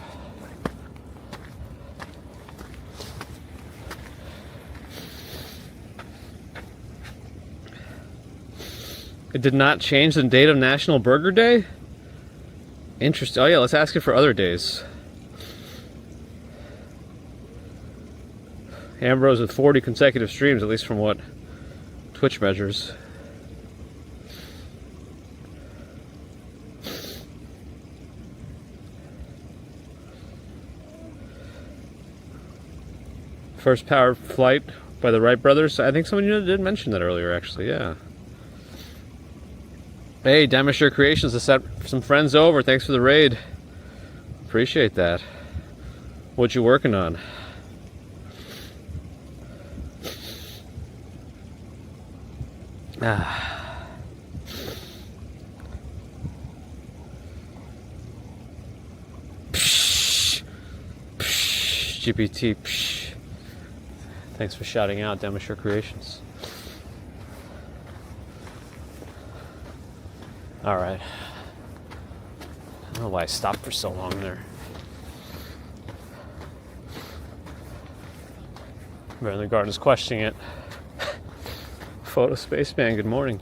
It did not change the date of National Burger Day? Interesting. Oh yeah, let's ask it for other days. Ambrose with 40 consecutive streams, at least from what Twitch measures. First powered flight by the Wright brothers. I think someone did mention that earlier, actually, yeah. Hey, Demisher Creations has sent some friends over. Thanks for the raid. Appreciate that. What you working on? GPT. Thanks for shouting out, Demisher Creations. Alright. I don't know why I stopped for so long there. Bear in the Garden is questioning it. Photo Spaceman, good morning.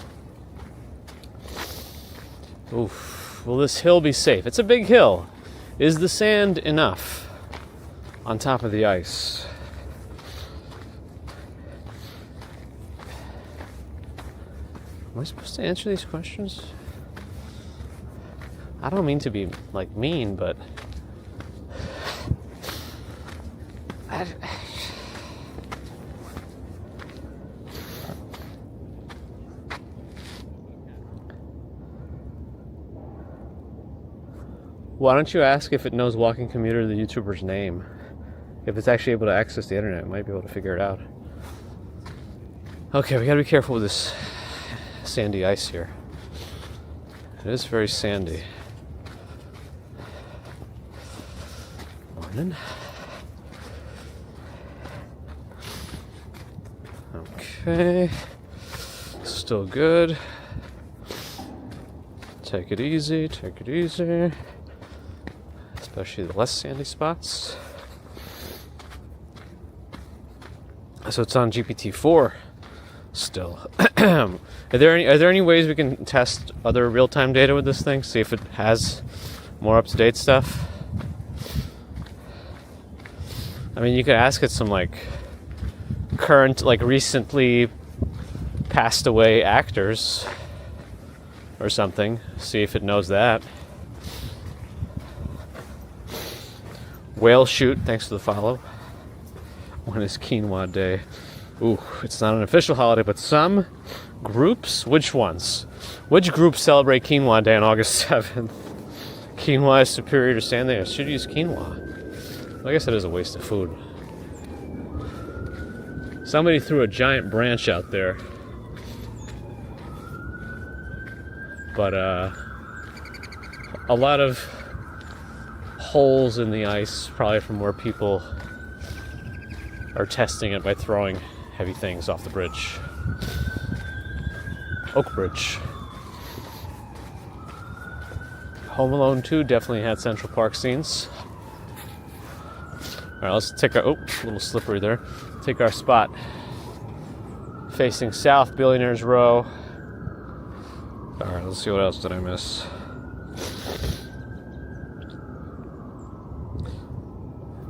Oof. Will this hill be safe? It's a big hill. Is the sand enough on top of the ice? Am I supposed to answer these questions? I don't mean to be like mean, but why don't you ask if it knows Walking Commuter, the YouTuber's name? If it's actually able to access the internet, it might be able to figure it out. Okay, we gotta be careful with this sandy ice here. It is very sandy. Morning. Okay. Still good. Take it easy, take it easy. Especially the less sandy spots. So it's on GPT-4 still. Are there any ways we can test other real-time data with this thing? See if it has more up-to-date stuff? I mean, you could ask it some like current, like recently passed away actors or something. See if it knows that. Whale shoot, thanks for the follow. When is Quinoa Day? Ooh, it's not an official holiday, but some groups, which ones? Which groups celebrate Quinoa Day on August 7th? Quinoa is superior to sand. They should use quinoa. I guess it is a waste of food. Somebody threw a giant branch out there. But a lot of holes in the ice, probably from where people are testing it by throwing heavy things off the bridge. Oak Bridge. Home Alone 2 definitely had Central Park scenes. All right, let's take our, a little slippery there. Take our spot. Facing south, Billionaires Row. All right, let's see what else did I miss.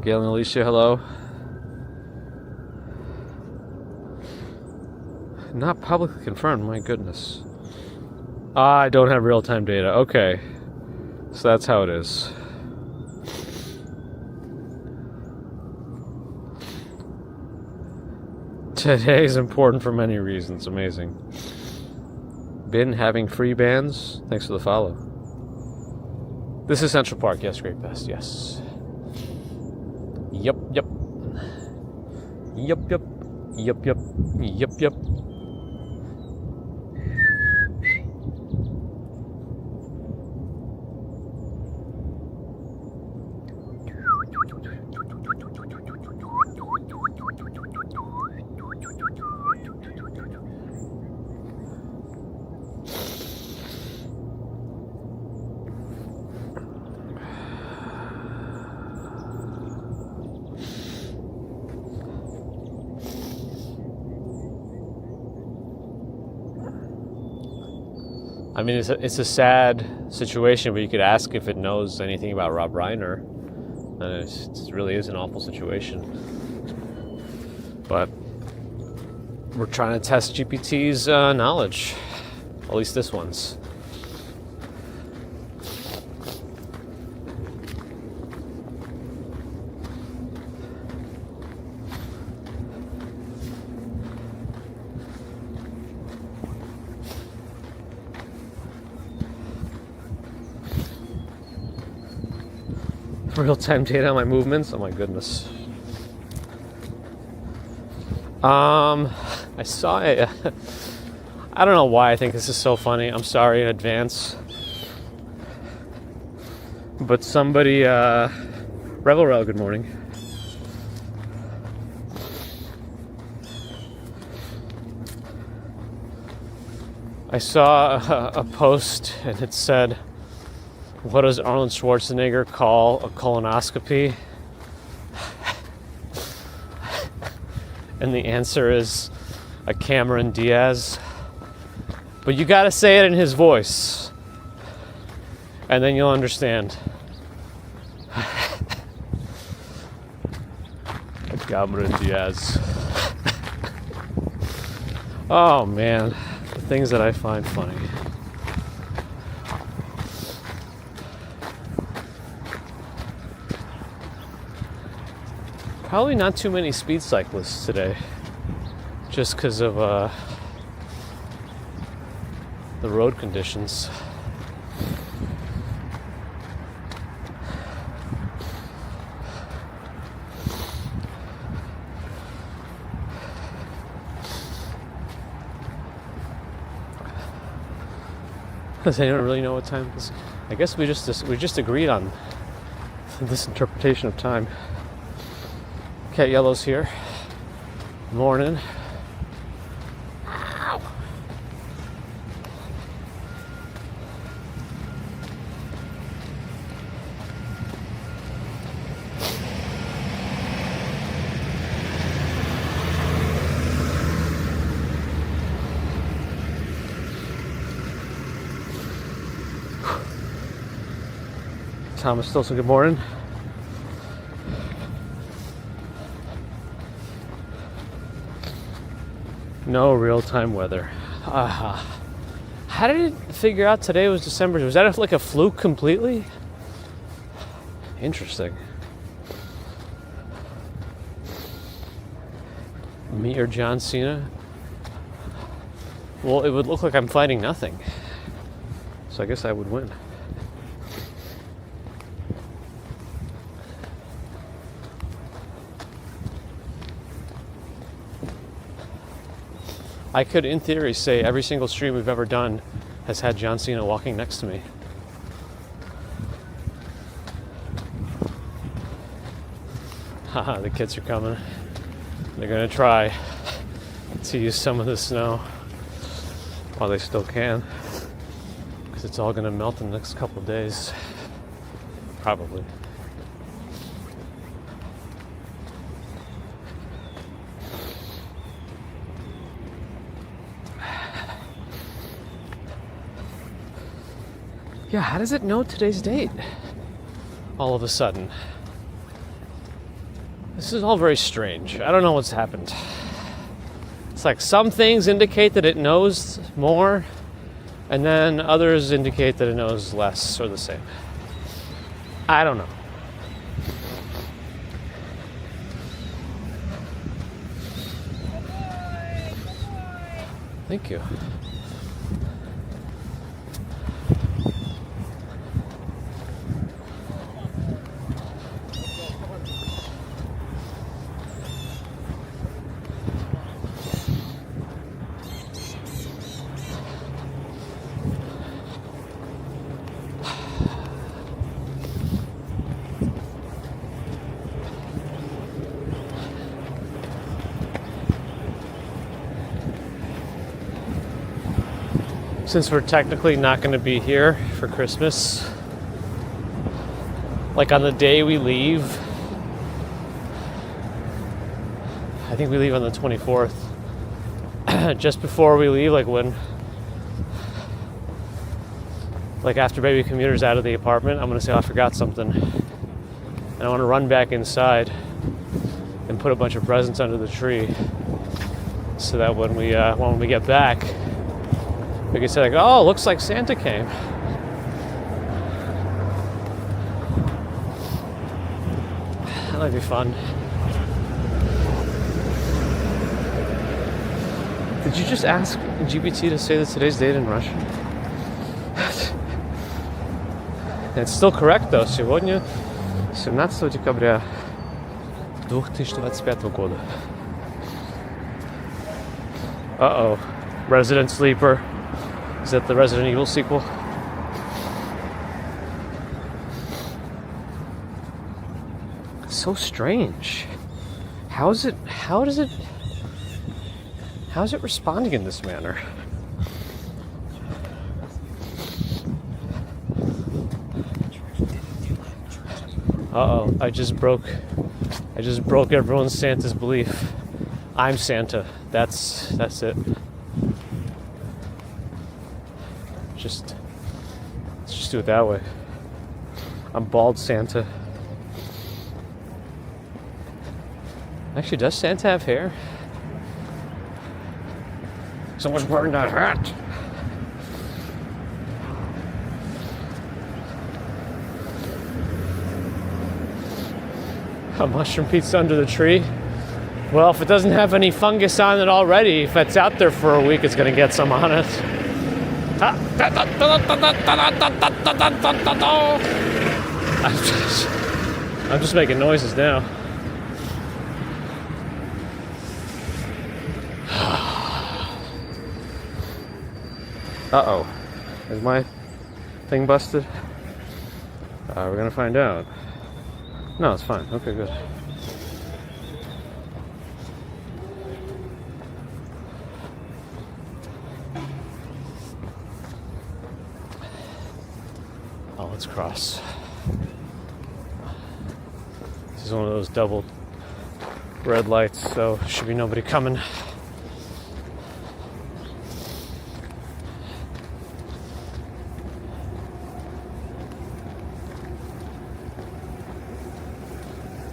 Gail and Alicia, hello. Not publicly confirmed, my goodness. I don't have real-time data. Okay. So that's how it is. Today is important for many reasons. Amazing. Been having free bands? Thanks for the follow. This is Central Park. Yes, Great Best. Yes. Yep. I mean, it's a sad situation, but you could ask if it knows anything about Rob Reiner. And it really is an awful situation. But we're trying to test GPT's knowledge, at least this one's. Real-time data on my movements. Oh my goodness. I saw it. I don't know why I think this is so funny. I'm sorry in advance. But somebody, Revel, good morning. I saw a post and it said, what does Arnold Schwarzenegger call a colonoscopy? And the answer is a Cameron Diaz. But you gotta say it in his voice. And then you'll understand. A Cameron Diaz. Oh man, the things that I find funny. Probably not too many speed cyclists today, just because of the road conditions. Does anyone really know what time it is? I guess we just agreed on this interpretation of time. Cat Yellow's here. Morning. Ow. Thomas Stilson, good morning. No real-time weather. How did it figure out today was December? Was that like a fluke completely? Interesting. Me or John Cena? Well, it would look like I'm fighting nothing. So I guess I would win. I could, in theory, say every single stream we've ever done has had John Cena walking next to me. Haha, the kids are coming. They're gonna try to use some of the snow while they still can. because it's all gonna melt in the next couple of days, probably. Yeah, how does it know today's date? All of a sudden. This is all very strange. I don't know what's happened. It's like some things indicate that it knows more, and then others indicate that it knows less or the same. I don't know. Thank you. Since we're technically not going to be here for Christmas, like on the day we leave, I think we leave on the 24th, just before we leave, like after baby commuter's out of the apartment, I'm going to say, oh, I forgot something. And I want to run back inside and put a bunch of presents under the tree so that when we get back, we can say like, oh, looks like Santa came. That might be fun. Did you just ask GPT to say that today's date in Russian? It's still correct though. Сегодня 17 декабря 2025 года. Uh-oh. Resident Sleeper. Is that the Resident Evil sequel? It's so strange. How is it responding in this manner? Uh-oh, I just broke everyone's Santa's belief. I'm Santa. That's it. Let's just do it that way. I'm bald Santa. Actually, does Santa have hair? Someone's wearing that hat. A mushroom pizza under the tree. Well, if it doesn't have any fungus on it already, if it's out there for a week, it's gonna get some on it. I'm just making noises now. Uh-oh. Is my thing busted? We're gonna find out. No, it's fine. Okay, good. Oh, let's cross. This is one of those double red lights, so should be nobody coming.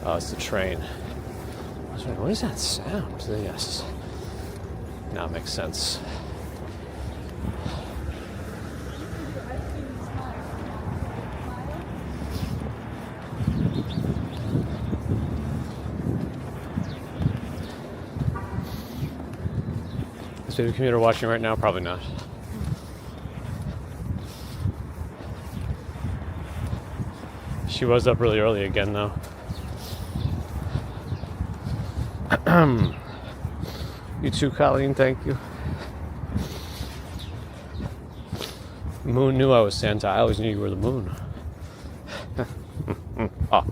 Oh, it's the train. What is that sound? Yes. Now it makes sense. Is baby commuter watching right now? Probably not. She was up really early again, though. You too, Colleen, thank you. Moon knew I was Santa. I always knew you were the moon. Ah.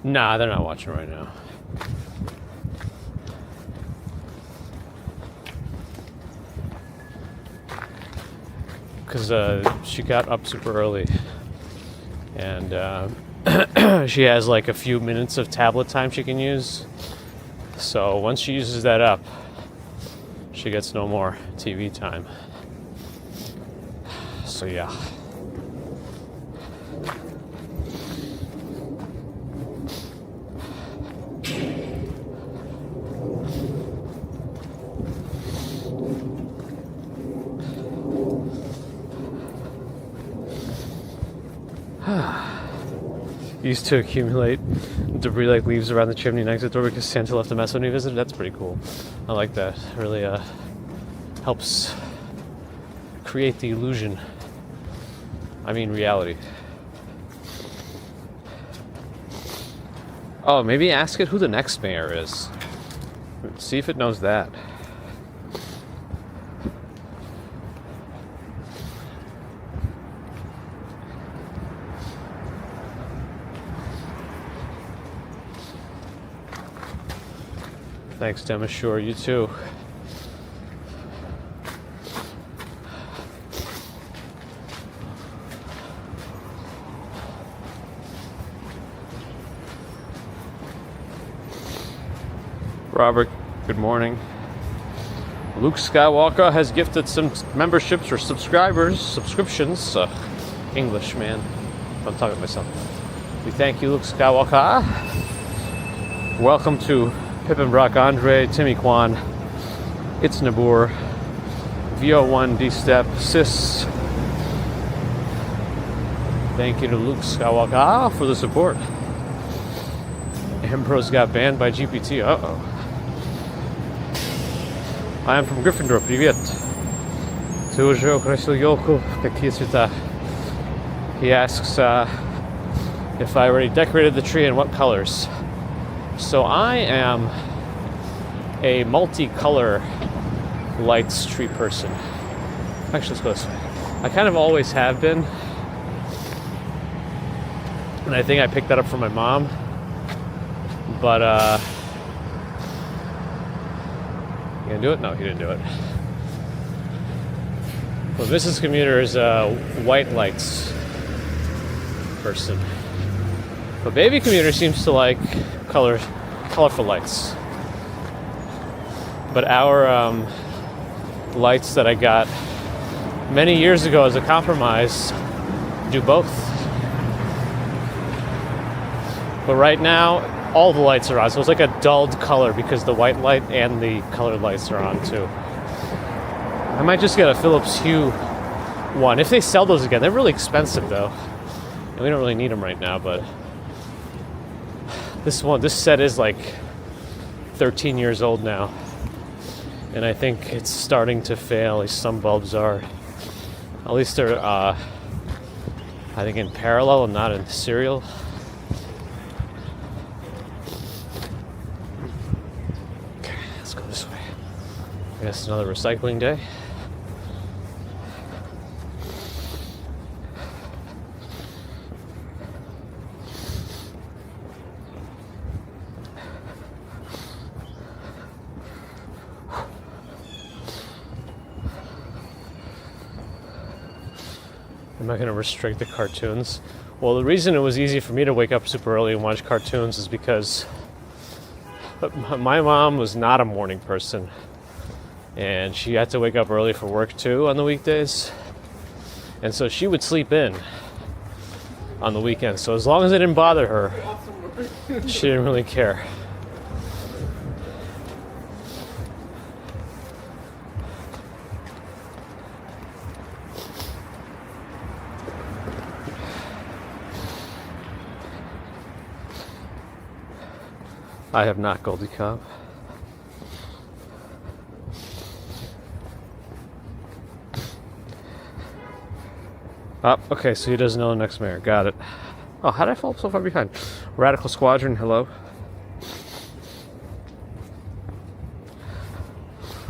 Nah, they're not watching right now. Because she got up super early. And she has like a few minutes of tablet time she can use. So once she uses that up, she gets no more TV time. So yeah. Used to accumulate debris like leaves around the chimney and exit door because Santa left a mess when he visited. That's pretty cool. I like that. It really helps create the illusion. I mean, reality. Oh, maybe ask it who the next mayor is. See if it knows that. Thanks, Demis. Sure, you too. Robert, good morning. Luke Skywalker has gifted some memberships or subscriptions. English, man. I'm talking to myself. We thank you, Luke Skywalker. Welcome to Pippin Brock Andre, Timmy Kwan, It's Nabur, VO1 D-Step, Sis. Thank you to Luke Skywalker for the support. Ambrose got banned by GPT. Uh-oh. I am from Gryffindor. Привет. Ты уже украсил елку? Какие цвета? He asks if I already decorated the tree and what colors. So I am a multicolor lights tree person. Actually, let's go this way. I kind of always have been. And I think I picked that up from my mom. But, you gonna do it? No, he didn't do it. Well, Mrs. Commuter is a white lights person. But Baby Commuter seems to like colorful lights. But our lights that I got many years ago as a compromise do both. But right now, all the lights are on, so it's like a dulled color because the white light and the colored lights are on too. I might just get a Philips Hue one. If they sell those again, they're really expensive though. And we don't really need them right now, but this set is like 13 years old now. And I think it's starting to fail, at least some bulbs are. At least they're, I think in parallel and not in serial. Okay, let's go this way. I guess another recycling day. Am I going to restrict the cartoons? Well, the reason it was easy for me to wake up super early and watch cartoons is because my mom was not a morning person. And she had to wake up early for work too on the weekdays. And so she would sleep in on the weekends. So as long as it didn't bother her, she didn't really care. I have not Goldie Cobb. Oh, okay, so he doesn't know the next mayor. Got it. Oh, how did I fall so far behind? Radical Squadron, hello.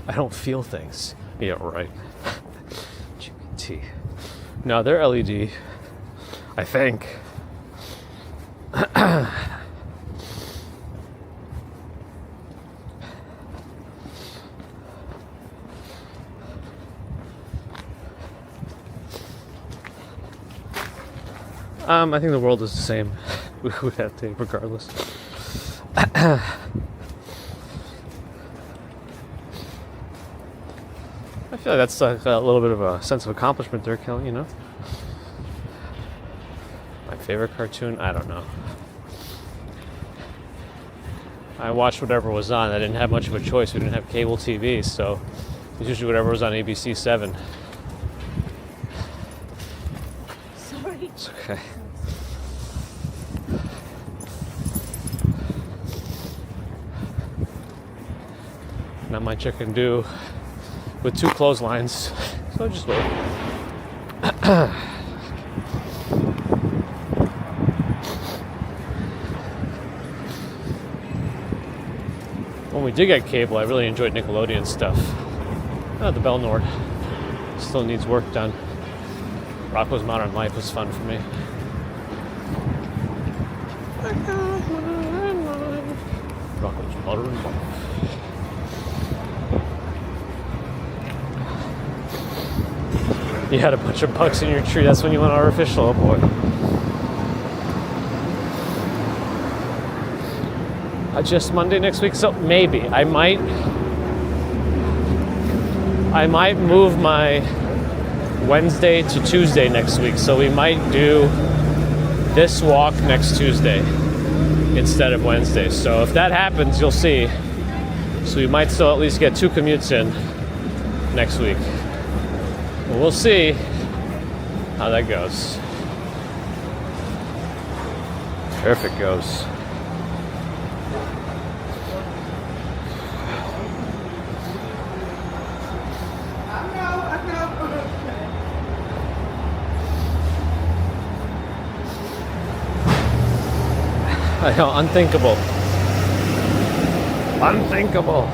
I don't feel things. Yeah, right. GPT. No, they're LED. I think. I think the world is the same. We would have to, regardless. I feel like that's like a little bit of a sense of accomplishment there, Kelly, you know? My favorite cartoon? I don't know. I watched whatever was on. I didn't have much of a choice. We didn't have cable TV, so it was usually whatever was on ABC 7. Sorry. It's okay. Not much I can do with 2 clotheslines, so I'll just wait. When we did get cable, I really enjoyed Nickelodeon stuff. The Bell Nord still needs work done. Rocco's Modern Life was fun for me. Rocco's Modern Life. You had a bunch of bugs in your tree. That's when you went artificial. Oh boy. Just Monday next week. So maybe I might move my Wednesday to Tuesday next week. So we might do this walk next Tuesday instead of Wednesday. So if that happens, you'll see. So we might still at least get 2 commutes in next week. We'll see how that goes. If it goes. I know, unthinkable. Unthinkable.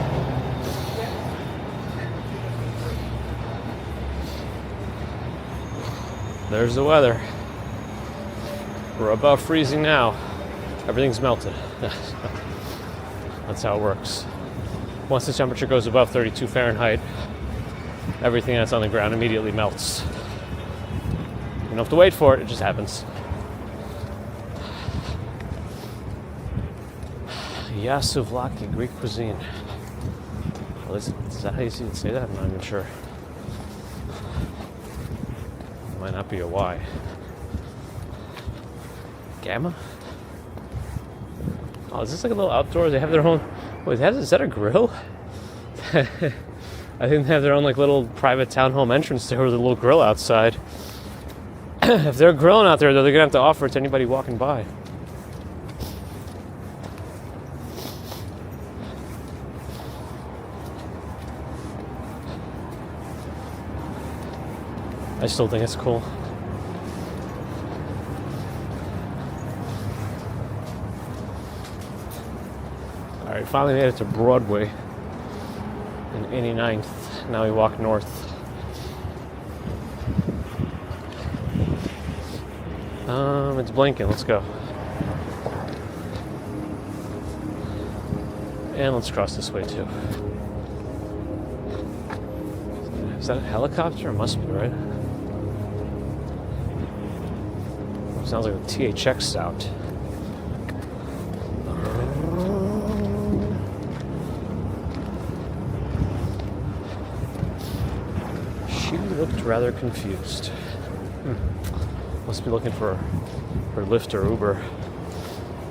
There's the weather. We're above freezing now. Everything's melted. That's how it works. Once the temperature goes above 32 Fahrenheit, everything that's on the ground immediately melts. You don't have to wait for it, it just happens. Souvlaki, Greek cuisine. Well, is that how you say that? I'm not even sure. It might not be a Y. Gamma? Oh, is this like a little outdoor? They have their own... Wait, is that a grill? I think they have their own like little private townhome entrance there with a little grill outside. If they're grilling out there, though, they're going to have to offer it to anybody walking by. I still think it's cool. Alright, finally made it to Broadway in 89th. Now we walk north. It's blinking. Let's go. And let's cross this way too. Is that a helicopter? It must be, right? Sounds like a THX sound. She looked rather confused. Must be looking for Lyft or Uber.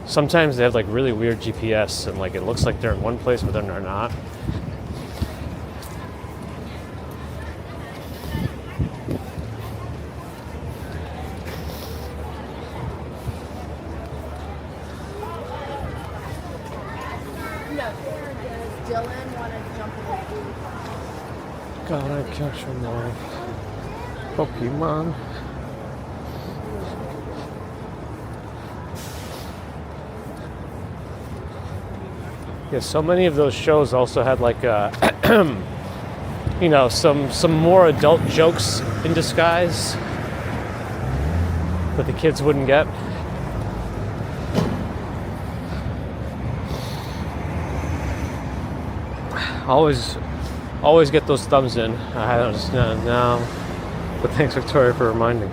Sometimes they have like really weird GPS and like it looks like they're in one place but then they're not. Gotta catch 'em all. Pokemon. Yeah, so many of those shows also had like you know, some more adult jokes in disguise that the kids wouldn't get. Always get those thumbs in. I don't just no. But thanks, Victoria, for reminding.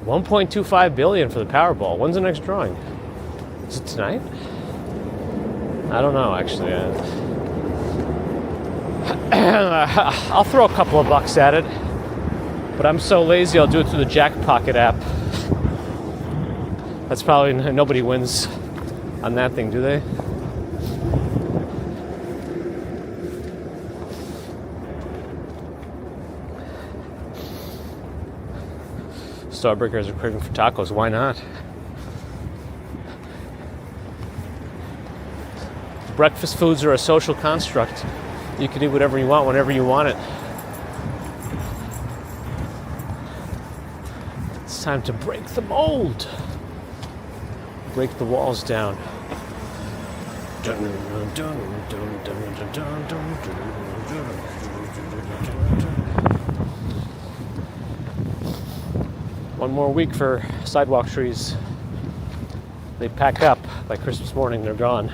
1.25 billion for the Powerball. When's the next drawing? Is it tonight? I don't know, actually. I'll throw a couple of bucks at it, but I'm so lazy I'll do it through the Jack Pocket app. That's probably, nobody wins on that thing, do they? Starbreakers are craving for tacos. Why not? Breakfast foods are a social construct. You can eat whatever you want whenever you want it. It's time to break the mold. Break the walls down. One more week for sidewalk trees. They pack up by Christmas morning, they're gone.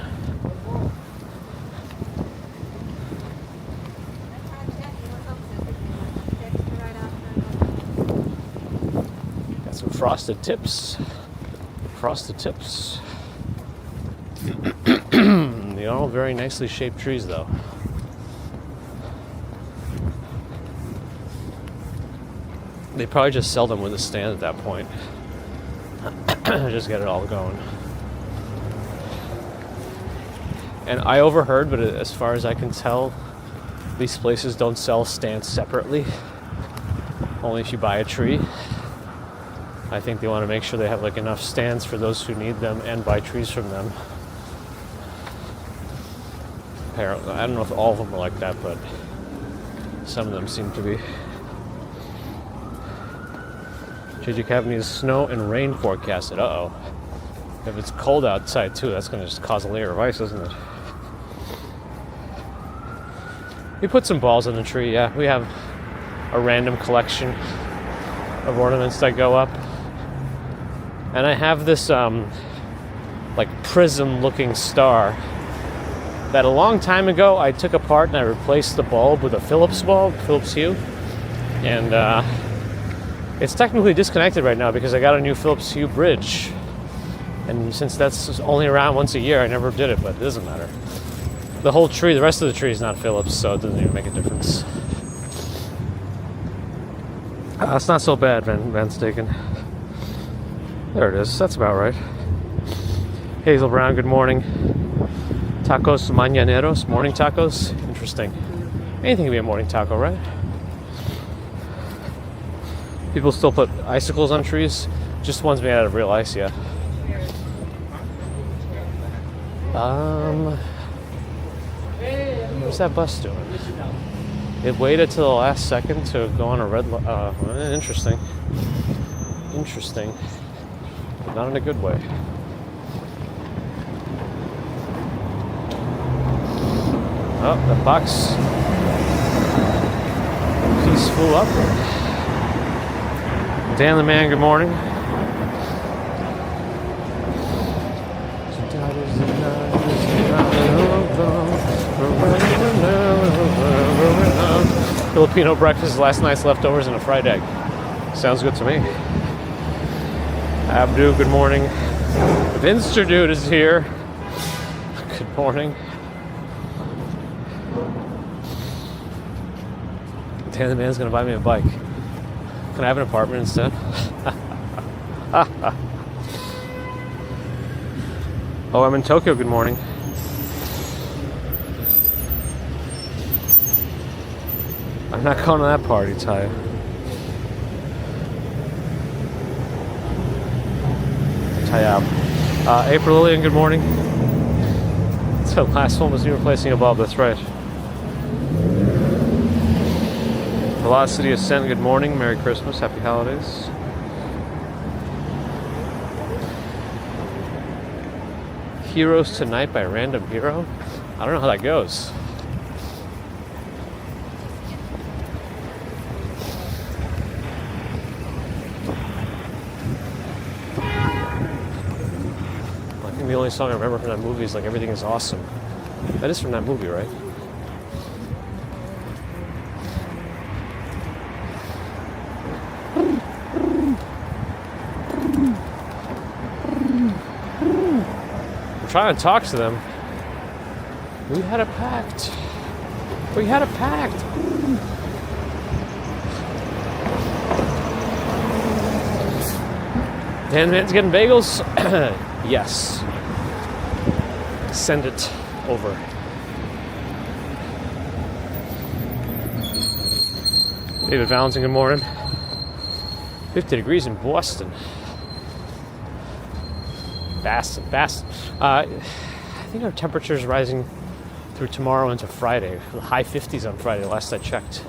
Got some frosted tips. Frosted tips. They're all very nicely shaped trees, though. They probably just sell them with a stand at that point. Just get it all going. And I overheard, but as far as I can tell, these places don't sell stands separately. Only if you buy a tree. I think they want to make sure they have like enough stands for those who need them and buy trees from them. Apparently, I don't know if all of them are like that, but some of them seem to be. JJ Cavaney's snow and rain forecasted. Uh-oh. If it's cold outside too, that's going to just cause a layer of ice, isn't it? We put some balls on the tree, yeah. We have a random collection of ornaments that go up. And I have this like prism-looking star that a long time ago I took apart and I replaced the bulb with a Phillips bulb, Phillips Hue. And it's technically disconnected right now because I got a new Phillips Hue bridge. And since that's only around once a year, I never did it, but it doesn't matter. The whole tree, the rest of the tree is not Phillips, so it doesn't even make a difference. It's not so bad, Van Staken. There it is, that's about right. Hazel Brown, good morning. Tacos mañaneros, morning tacos. Interesting. Anything can be a morning taco, right? People still put icicles on trees. Just ones made out of real ice, yeah. What's that bus doing? It waited till the last second to go on a red light. Interesting. Interesting. Not in a good way. Oh, the box piece flew up. Dan the Man, good morning. Filipino breakfast, last night's leftovers, and a fried egg. Sounds good to me. Abdu, good morning. Vinster Dude is here. Good morning. Dan the Man's gonna buy me a bike. Can I have an apartment instead? Oh, I'm in Tokyo, good morning. I'm not going to that party, Ty. April Lillian, good morning. So last one was me replacing a bulb, that's right. Velocity Ascent, good morning. Merry Christmas, Happy Holidays. Heroes Tonight by Random Hero? I don't know how that goes. I think the only song I remember from that movie is like Everything Is Awesome. That is from that movie, right? trying to talk to them. We had a pact. We had a pact. Dan Man's getting bagels? Yes. Send it over. David Valentin, good morning. 50 degrees in Boston. Boston. I think our temperature is rising through tomorrow into Friday. The high 50s on Friday, last I checked.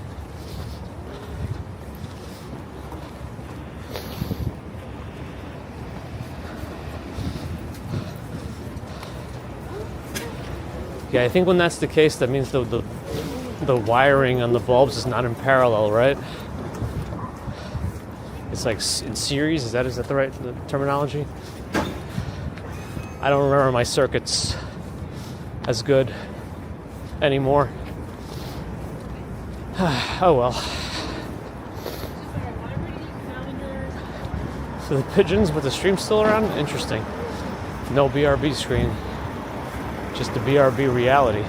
Yeah, I think when that's the case, that means the wiring on the bulbs is not in parallel, right? It's like in series. Is that the right terminology? I don't remember my circuits as good anymore. Oh well. So the pigeons, but the stream's still around? Interesting. No BRB screen. Just the BRB reality.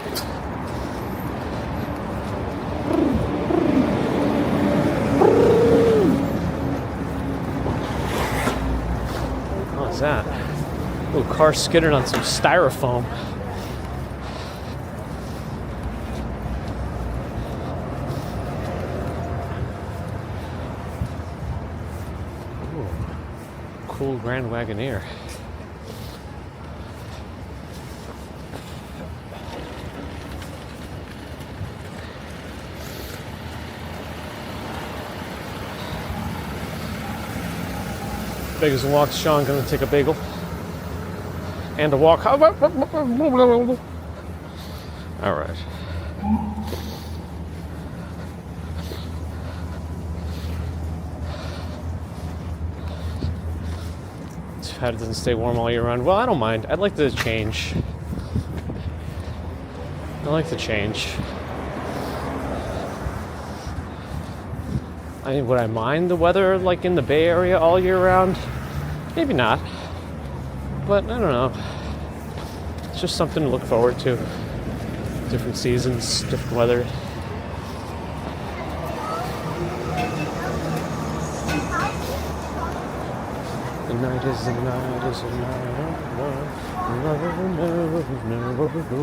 What's that? Ooh, car skidded on some styrofoam. Ooh, cool Grand Wagoneer. Bagels and walks. Sean gonna take a bagel and a walk. All right. How it doesn't stay warm all year round. Well, I don't mind. I'd like to change. I like to change. I mean, would I mind the weather like in the Bay Area all year round? Maybe not. But I don't know. It's just something to look forward to. Different seasons, different weather. The night is the night is the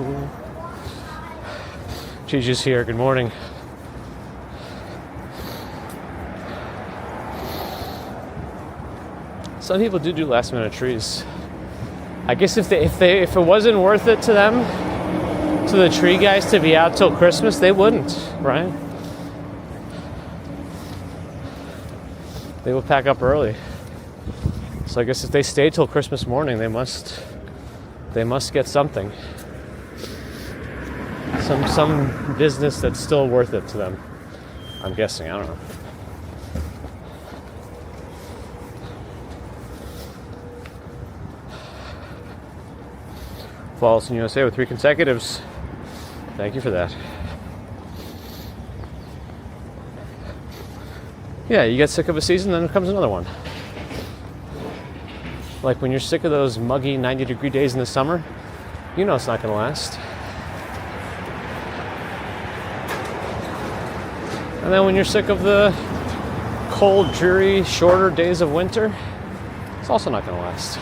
night. Gigi's here. Good morning. Some people do last minute trees. I guess if it wasn't worth it to them, to the tree guys, to be out till Christmas, they wouldn't, right? They would pack up early. So I guess if they stay till Christmas morning, they must get something. Some business that's still worth it to them. I'm guessing. I don't know. Flawless in USA with 3 consecutives. Thank you for that. Yeah, you get sick of a season, then comes another one. Like when you're sick of those muggy 90-degree days in the summer, you know it's not going to last. And then when you're sick of the cold, dreary, shorter days of winter, it's also not going to last.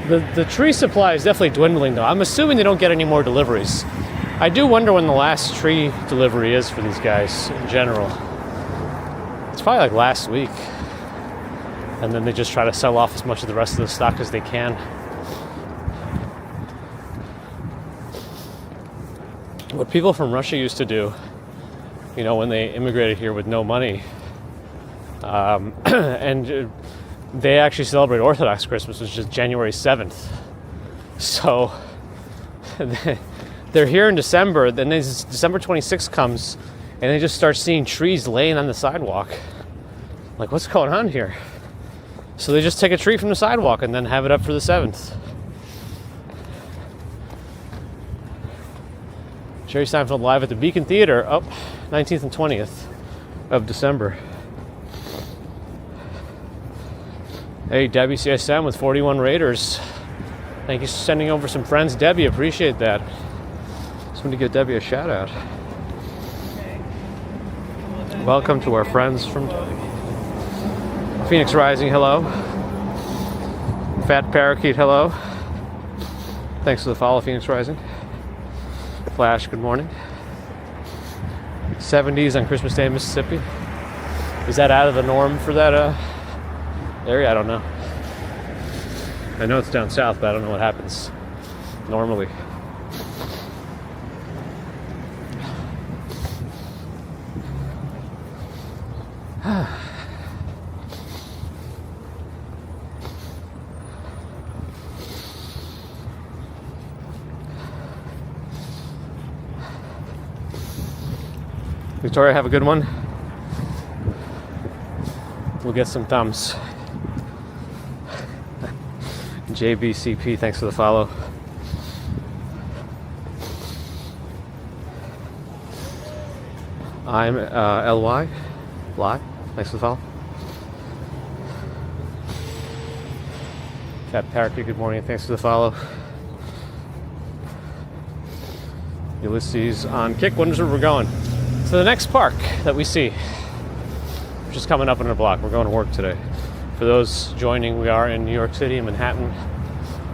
The tree supply is definitely dwindling, though. I'm assuming they don't get any more deliveries. I do wonder when the last tree delivery is for these guys in general. It's probably like last week. And then they just try to sell off as much of the rest of the stock as they can. What people from Russia used to do, you know, when they immigrated here with no money, and they actually celebrate Orthodox Christmas, which is January 7th. So they're here in December, then December 26th comes, and they just start seeing trees laying on the sidewalk. Like, what's going on here? So they just take a tree from the sidewalk and then have it up for the 7th. Jerry Seinfeld live at the Beacon Theater, 19th and 20th of December. Hey, Debbie CSM with 41 Raiders. Thank you for sending over some friends. Debbie, appreciate that. Just want to give Debbie a shout out. Welcome to our friends from Phoenix Rising, hello. Fat Parakeet, hello. Thanks for the follow, Phoenix Rising. Flash, good morning. 70s on Christmas Day in Mississippi. Is that out of the norm for that area? I don't know. I know it's down south, but I don't know what happens normally. Victoria, have a good one. We'll get some thumbs. JBCP, thanks for the follow. I'm LY. Lie, thanks for the follow. Fat Parakeet, good morning, thanks for the follow. Ulysses on Kick, wonders where we're going. So the next park that we see, which is coming up in our block, we're going to work today. For those joining, we are in New York City, in Manhattan,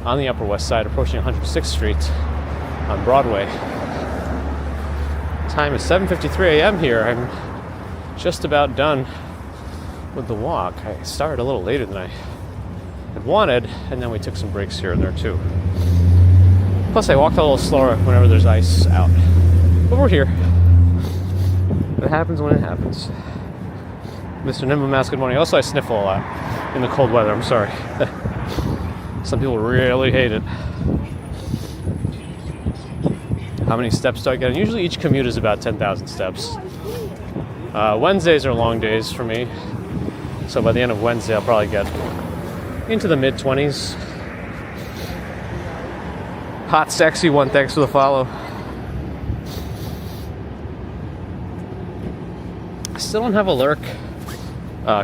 on the Upper West Side, approaching 106th Street on Broadway. Time is 7:53 a.m. here. I'm just about done with the walk. I started a little later than I had wanted, and then we took some breaks here and there too. Plus, I walked a little slower whenever there's ice out. But we're here. It happens when it happens. Mr. Nimble Mouse, good morning. Also, I sniffle a lot in the cold weather. I'm sorry. Some people really hate it. How many steps do I get? And usually each commute is about 10,000 steps. Wednesdays are long days for me. So by the end of Wednesday, I'll probably get into the mid-20s. Hot, sexy one, thanks for the follow. I still don't have a lurk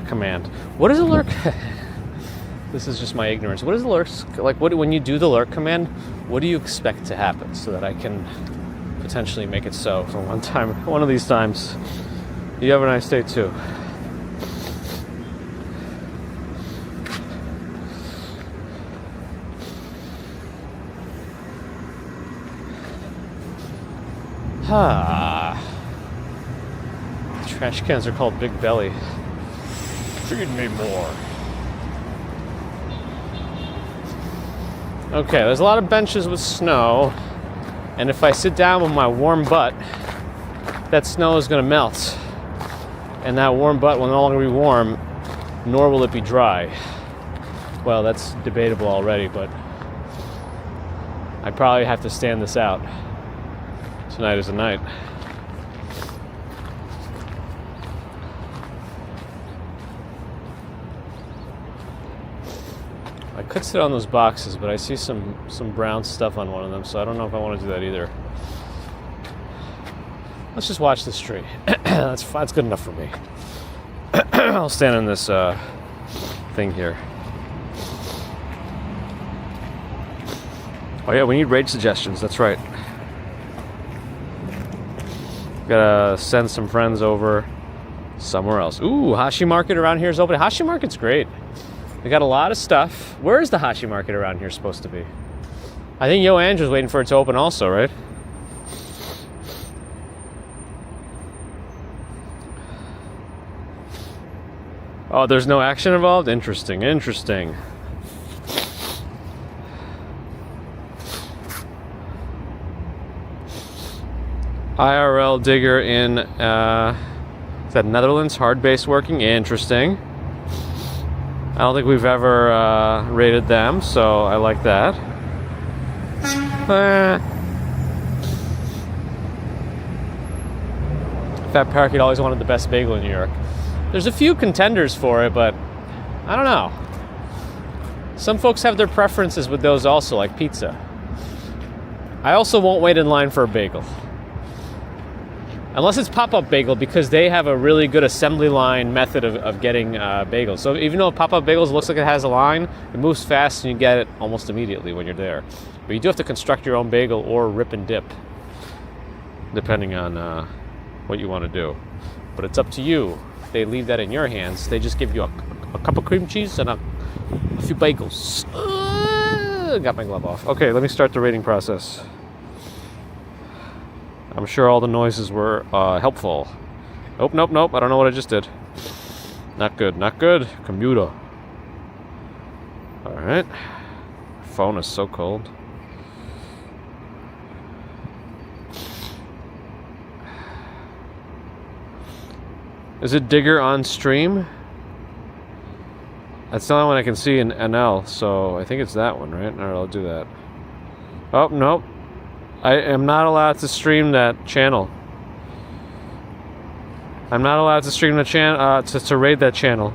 command. What is a lurk? This is just my ignorance. What is a lurk? Like, when you do the lurk command, what do you expect to happen so that I can potentially make it so for one of these times? You have a nice day too. Trash cans are called Big Belly. Feed me more. Okay, there's a lot of benches with snow, and if I sit down with my warm butt, that snow is going to melt, and that warm butt will no longer be warm, nor will it be dry. Well, that's debatable already, but I probably have to stand this out. Tonight is the night. I could sit on those boxes, but I see some brown stuff on one of them, so I don't know if I want to do that either. Let's just watch this tree. That's good enough for me. I'll stand in this thing here. Oh yeah, we need raid suggestions, that's right. Gotta send some friends over somewhere else. Ooh, Hashi Market around here is open. Hashi Market's great. They got a lot of stuff. Where is the Hashi Market around here supposed to be? I think Yo Andrew's waiting for it to open also, right? Oh, there's no action involved? Interesting. IRL digger in, is that Netherlands? Hard base working? Interesting. I don't think we've ever rated them, so I like that. Fat Parakeet always wanted the best bagel in New York. There's a few contenders for it, but I don't know. Some folks have their preferences with those also, like pizza. I also won't wait in line for a bagel. Unless it's Pop-Up Bagel, because they have a really good assembly line method of getting bagels. So even though Pop-Up Bagels looks like it has a line, it moves fast and you get it almost immediately when you're there. But you do have to construct your own bagel or rip and dip, depending on what you want to do. But it's up to you. They leave that in your hands. They just give you a cup of cream cheese and a few bagels. Got my glove off. Okay, let me start the rating process. I'm sure all the noises were helpful. Nope. I don't know what I just did. Not good. Commuter. All right. Phone is so cold. Is it Digger on stream? That's the only one I can see in NL, so I think it's that one, right? All right, I'll do that. Oh, nope. I am not allowed to stream that channel. I'm not allowed to stream the channel, to raid that channel.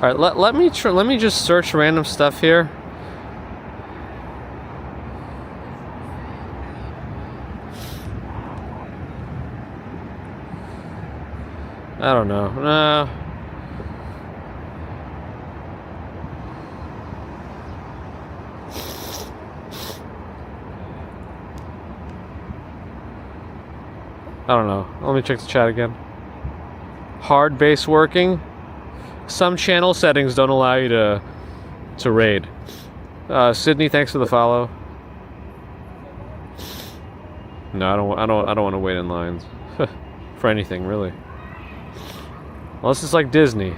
All right, let me just search random stuff here. I don't know. No. I don't know. Let me check the chat again. Hard base working. Some channel settings don't allow you to raid. Sydney, thanks for the follow. No, I don't want to wait in lines for anything really. Unless it's like Disney.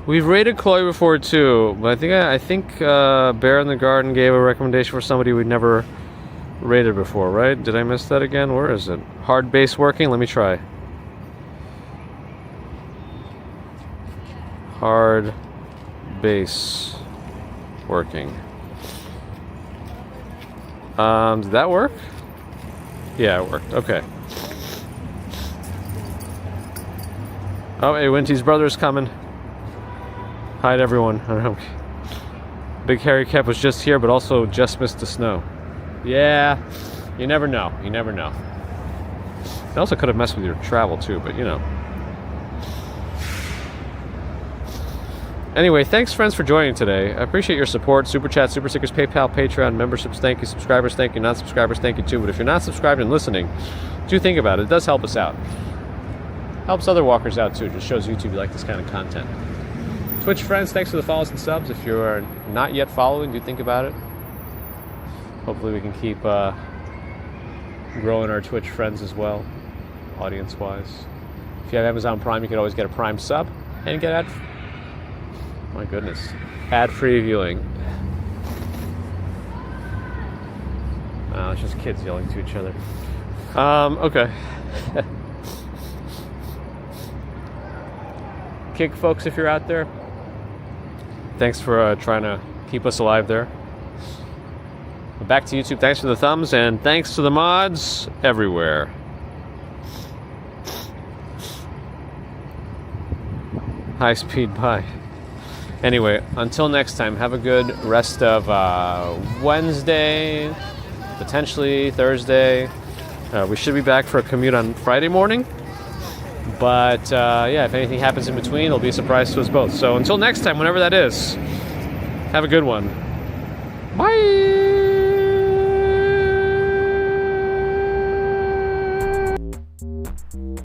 We've rated Chloe before too, but I think Bear in the Garden gave a recommendation for somebody we'd never rated before, right? Did I miss that again? Where is it? Hard base working? Let me try. Hard base working. Did that work? Yeah, it worked. Okay. Oh, hey, Winty's brother's coming. Hi to everyone. I don't know. Big Harry Cap was just here, but also just missed the snow. Yeah, you never know. You never know. It also could have messed with your travel too, but you know. Anyway, thanks friends for joining today. I appreciate your support. Super Chat, Super Stickers, PayPal, Patreon, memberships, thank you. Subscribers, thank you. Non-subscribers, thank you too. But if you're not subscribed and listening, do think about it. It does help us out. Helps other walkers out too. It just shows YouTube you like this kind of content. Twitch friends, thanks for the follows and subs. If you are not yet following, do think about it. Hopefully we can keep growing our Twitch friends as well, audience-wise. If you have Amazon Prime, you can always get a Prime sub and get my goodness, ad-free viewing. It's just kids yelling to each other. Okay. Kick folks, if you're out there. Thanks for trying to keep us alive there. But back to YouTube. Thanks for the thumbs and thanks to the mods everywhere. High speed bye. Anyway, until next time, have a good rest of Wednesday, potentially Thursday. We should be back for a commute on Friday morning. But yeah, if anything happens in between, it'll be a surprise to us both. So until next time, whenever that is, have a good one. Bye!